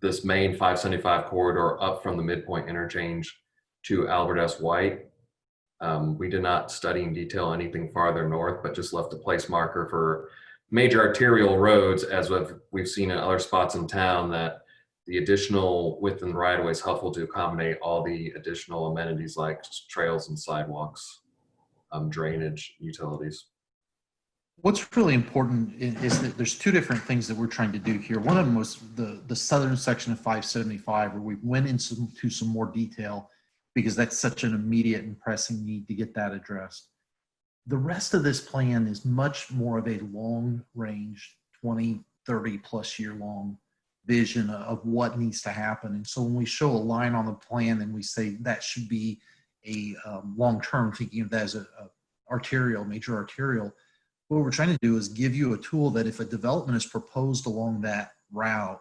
this main 575 corridor up from the midpoint interchange to Albert S. White. We did not study in detail anything farther north, but just left a place marker for major arterial roads, as we've seen in other spots in town, that the additional width and right of way is helpful to accommodate all the additional amenities like trails and sidewalks, drainage, utilities. What's really important is that there's 2 different things that we're trying to do here. One of them was the southern section of 575, where we went into some more detail because that's such an immediate and pressing need to get that addressed. The rest of this plan is much more of a long range, 20, 30 plus year long vision of what needs to happen. And so when we show a line on the plan and we say that should be a long-term, thinking of that as a major arterial, what we're trying to do is give you a tool that if a development is proposed along that route,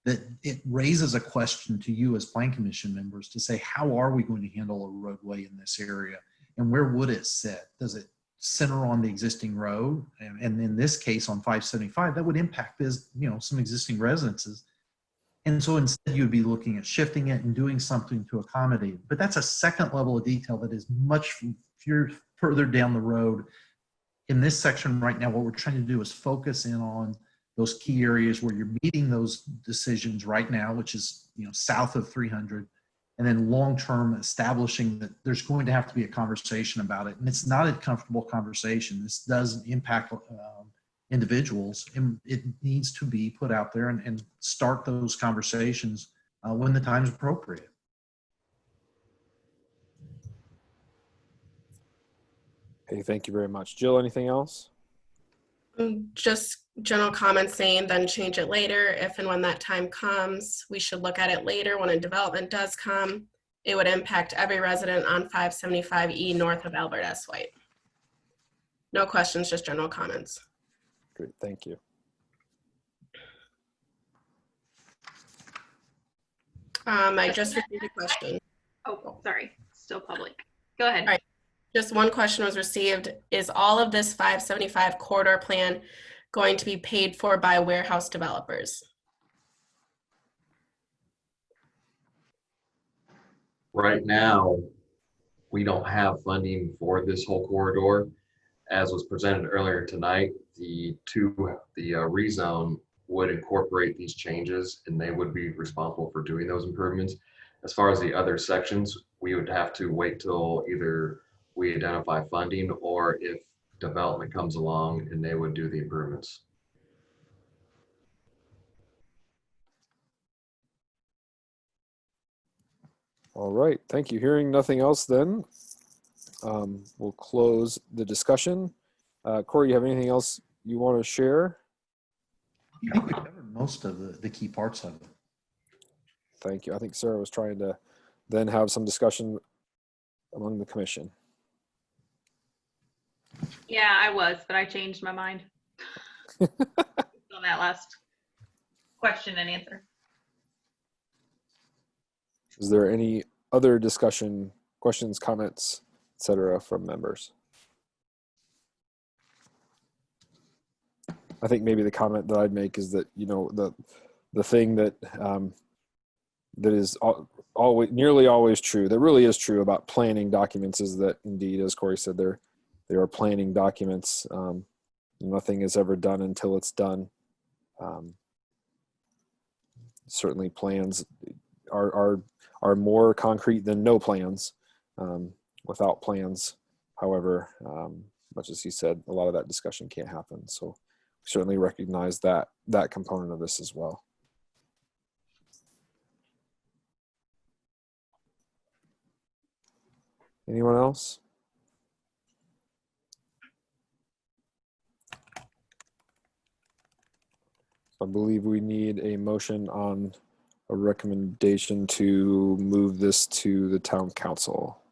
that it raises a question to you as Plan Commission members to say, how are we going to handle a roadway in this area? And where would it sit? Does it center on the existing road? And in this case on 575, that would impact some existing residences. And so instead you'd be looking at shifting it and doing something to accommodate. But that's a second level of detail that is much further down the road. In this section right now, what we're trying to do is focus in on those key areas where you're meeting those decisions right now, which is south of 300, and then long-term establishing that there's going to have to be a conversation about it. And it's not a comfortable conversation. This does impact individuals, and it needs to be put out there and start those conversations when the time is appropriate. Okay, thank you very much. Jill, anything else? Just general comments saying then change it later if and when that time comes. We should look at it later when a development does come. It would impact every resident on 575E north of Albert S. White. No questions, just general comments. Great, thank you. I just received a question. Oh, sorry, still public. Go ahead. All right. Just one question was received. Is all of this 575 corridor plan going to be paid for by warehouse developers? Right now, we don't have funding for this whole corridor. As was presented earlier tonight, the rezone would incorporate these changes and they would be responsible for doing those improvements. As far as the other sections, we would have to wait till either we identify funding or if development comes along and they would do the improvements. All right, thank you. Hearing nothing else then, we'll close the discussion. Corey, you have anything else you want to share? I think we covered most of the key parts of it. Thank you. I think Sarah was trying to then have some discussion among the commission. Yeah, I was, but I changed my mind on that last question and answer. Is there any other discussion, questions, comments, etc. from members? I think maybe the comment that I'd make is that, the thing that that is always nearly always true, that really is true about planning documents, is that indeed, as Corey said, they are planning documents. Nothing is ever done until it's done. Certainly plans are more concrete than no plans. Without plans, however, much as he said, a lot of that discussion can't happen. So we certainly recognize that component of this as well. Anyone else? I believe we need a motion on a recommendation to move this to the town council.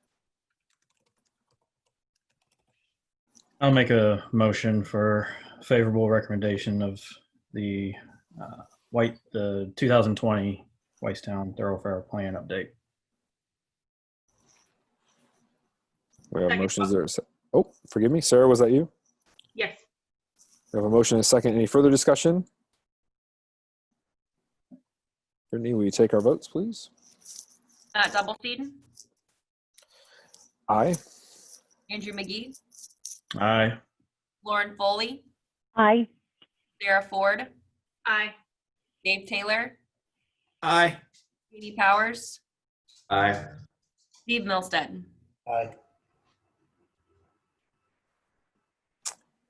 I'll make a motion for favorable recommendation of the 2020 Whitestown Thoroughfare Plan update. We have motions there. Oh, forgive me, Sarah, was that you? Yes. We have a motion and a second. Any further discussion? Brittany, will you take our votes, please? Doublestein, Aye. Andrew McGee, Aye. Lauren Foley, Aye. Sarah Ford, Aye. Dave Taylor, Aye. Katie Powers, Aye. Steve Milstead. Aye.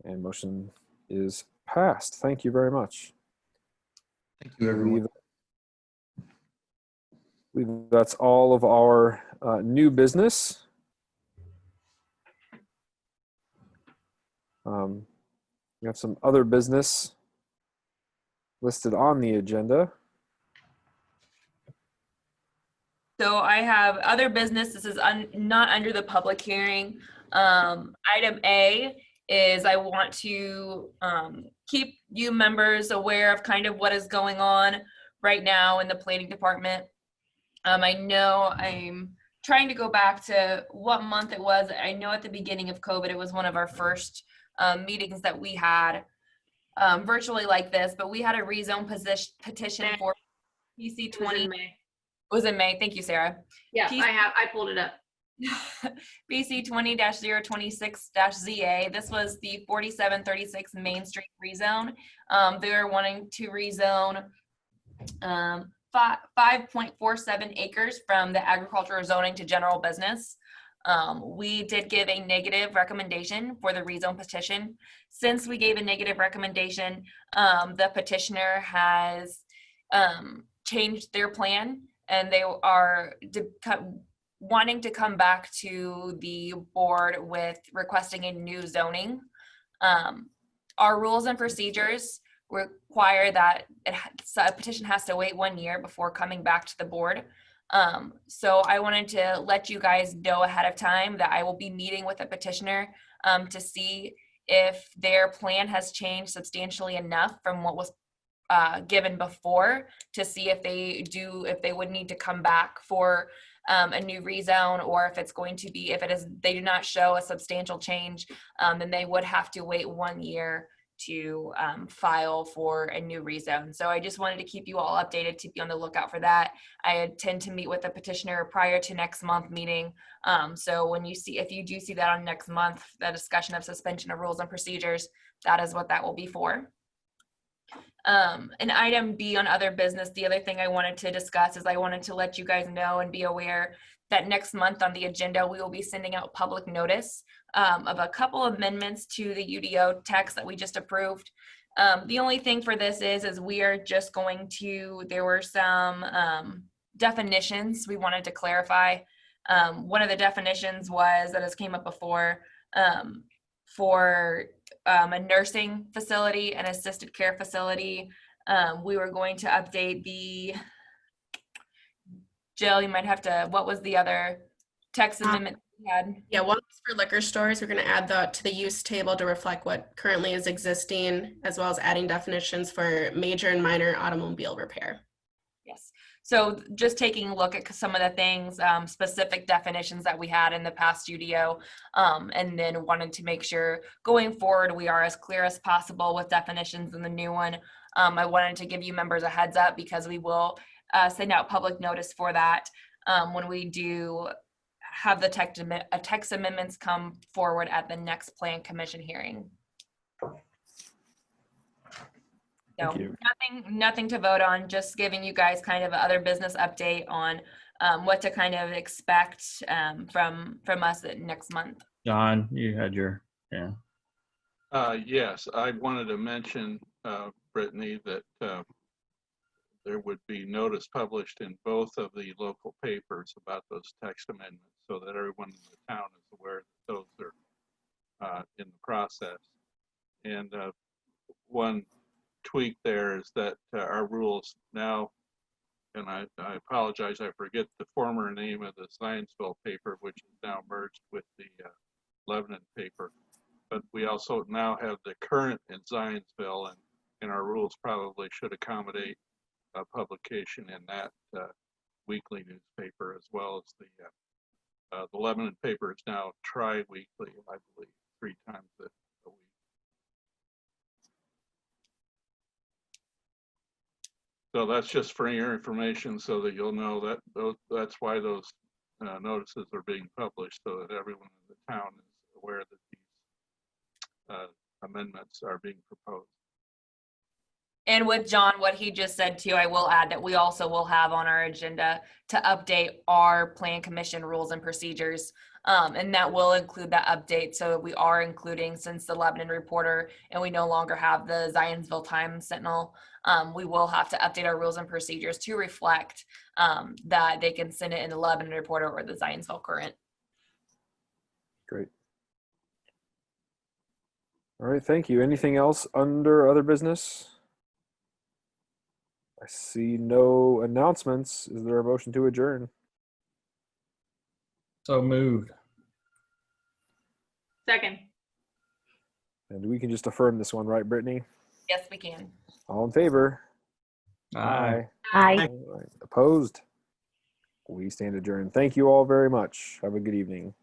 And motion is passed. Thank you very much. Thank you, everyone. I believe that's all of our new business. We have some other business listed on the agenda. So I have other business. This is not under the public hearing. Item A is I want to keep you members aware of kind of what is going on right now in the planning department. I know I'm trying to go back to what month it was. I know at the beginning of COVID, it was one of our first meetings that we had virtually like this, but we had a rezone petition for PC 20. It was in May. Thank you, Sarah. Yeah, I pulled it up. BC 20-026-ZA. This was the 4736 Main Street rezone. They were wanting to rezone 5.47 acres from the agricultural zoning to general business. We did give a negative recommendation for the rezone petition. Since we gave a negative recommendation, the petitioner has changed their plan, and they are wanting to come back to the board with requesting a new zoning. Our rules and procedures require that a petition has to wait 1 year before coming back to the board. So I wanted to let you guys know ahead of time that I will be meeting with a petitioner to see if their plan has changed substantially enough from what was given before, to see if they would need to come back for a new rezone, or if it's going to be, if they do not show a substantial change, then they would have to wait 1 year to file for a new rezone. So I just wanted to keep you all updated, to be on the lookout for that. I intend to meet with the petitioner prior to next month meeting. So if you do see that on next month, the discussion of suspension of rules and procedures, that is what that will be for. An item B on other business, the other thing I wanted to discuss is I wanted to let you guys know and be aware that next month on the agenda, we will be sending out public notice of a couple amendments to the UDO text that we just approved. The only thing for this is we are just going to, there were some definitions we wanted to clarify. One of the definitions was, that has came up before, for a nursing facility and assisted care facility. We were going to update the, Jill, you might have to, what was the other text amendment we had? Yeah, one was for liquor stores. We're going to add that to the use table to reflect what currently is existing, as well as adding definitions for major and minor automobile repair. Yes. So just taking a look at some of the things, specific definitions that we had in the past UDO, and then wanted to make sure going forward we are as clear as possible with definitions in the new one. I wanted to give you members a heads up, because we will send out public notice for that when we do have the text amendments come forward at the next Plan Commission hearing. So nothing to vote on, just giving you guys kind of other business update on what to kind of expect from us next month. John, you had your, yeah. Yes, I wanted to mention, Brittany, that there would be notice published in both of the local papers about those text amendments, so that everyone in the town is aware that those are in the process. And one tweak there is that our rules now, and I apologize, I forget the former name of the Zionsville paper, which is now merged with the Lebanon paper, but we also now have the current in Zionsville, and our rules probably should accommodate a publication in that weekly newspaper, as well as the Lebanon paper is now tri-weekly, I believe, 3 times a week. So that's just for your information, so that you'll know that that's why those notices are being published, so that everyone in the town is aware that these amendments are being proposed. And with John, what he just said too, I will add that we also will have on our agenda to update our Plan Commission rules and procedures. And that will include that update. So we are including, since the Lebanon Reporter and we no longer have the Zionsville Times Sentinel, we will have to update our rules and procedures to reflect that they can send it in the Lebanon Reporter or the Zionsville Current. Great. All right, thank you. Anything else under other business? I see no announcements. Is there a motion to adjourn? So moved. Second. And we can just affirm this one, right, Brittany? Yes, we can. All in favor? Aye. Aye. All right. Opposed? We stand adjourned. Thank you all very much. Have a good evening.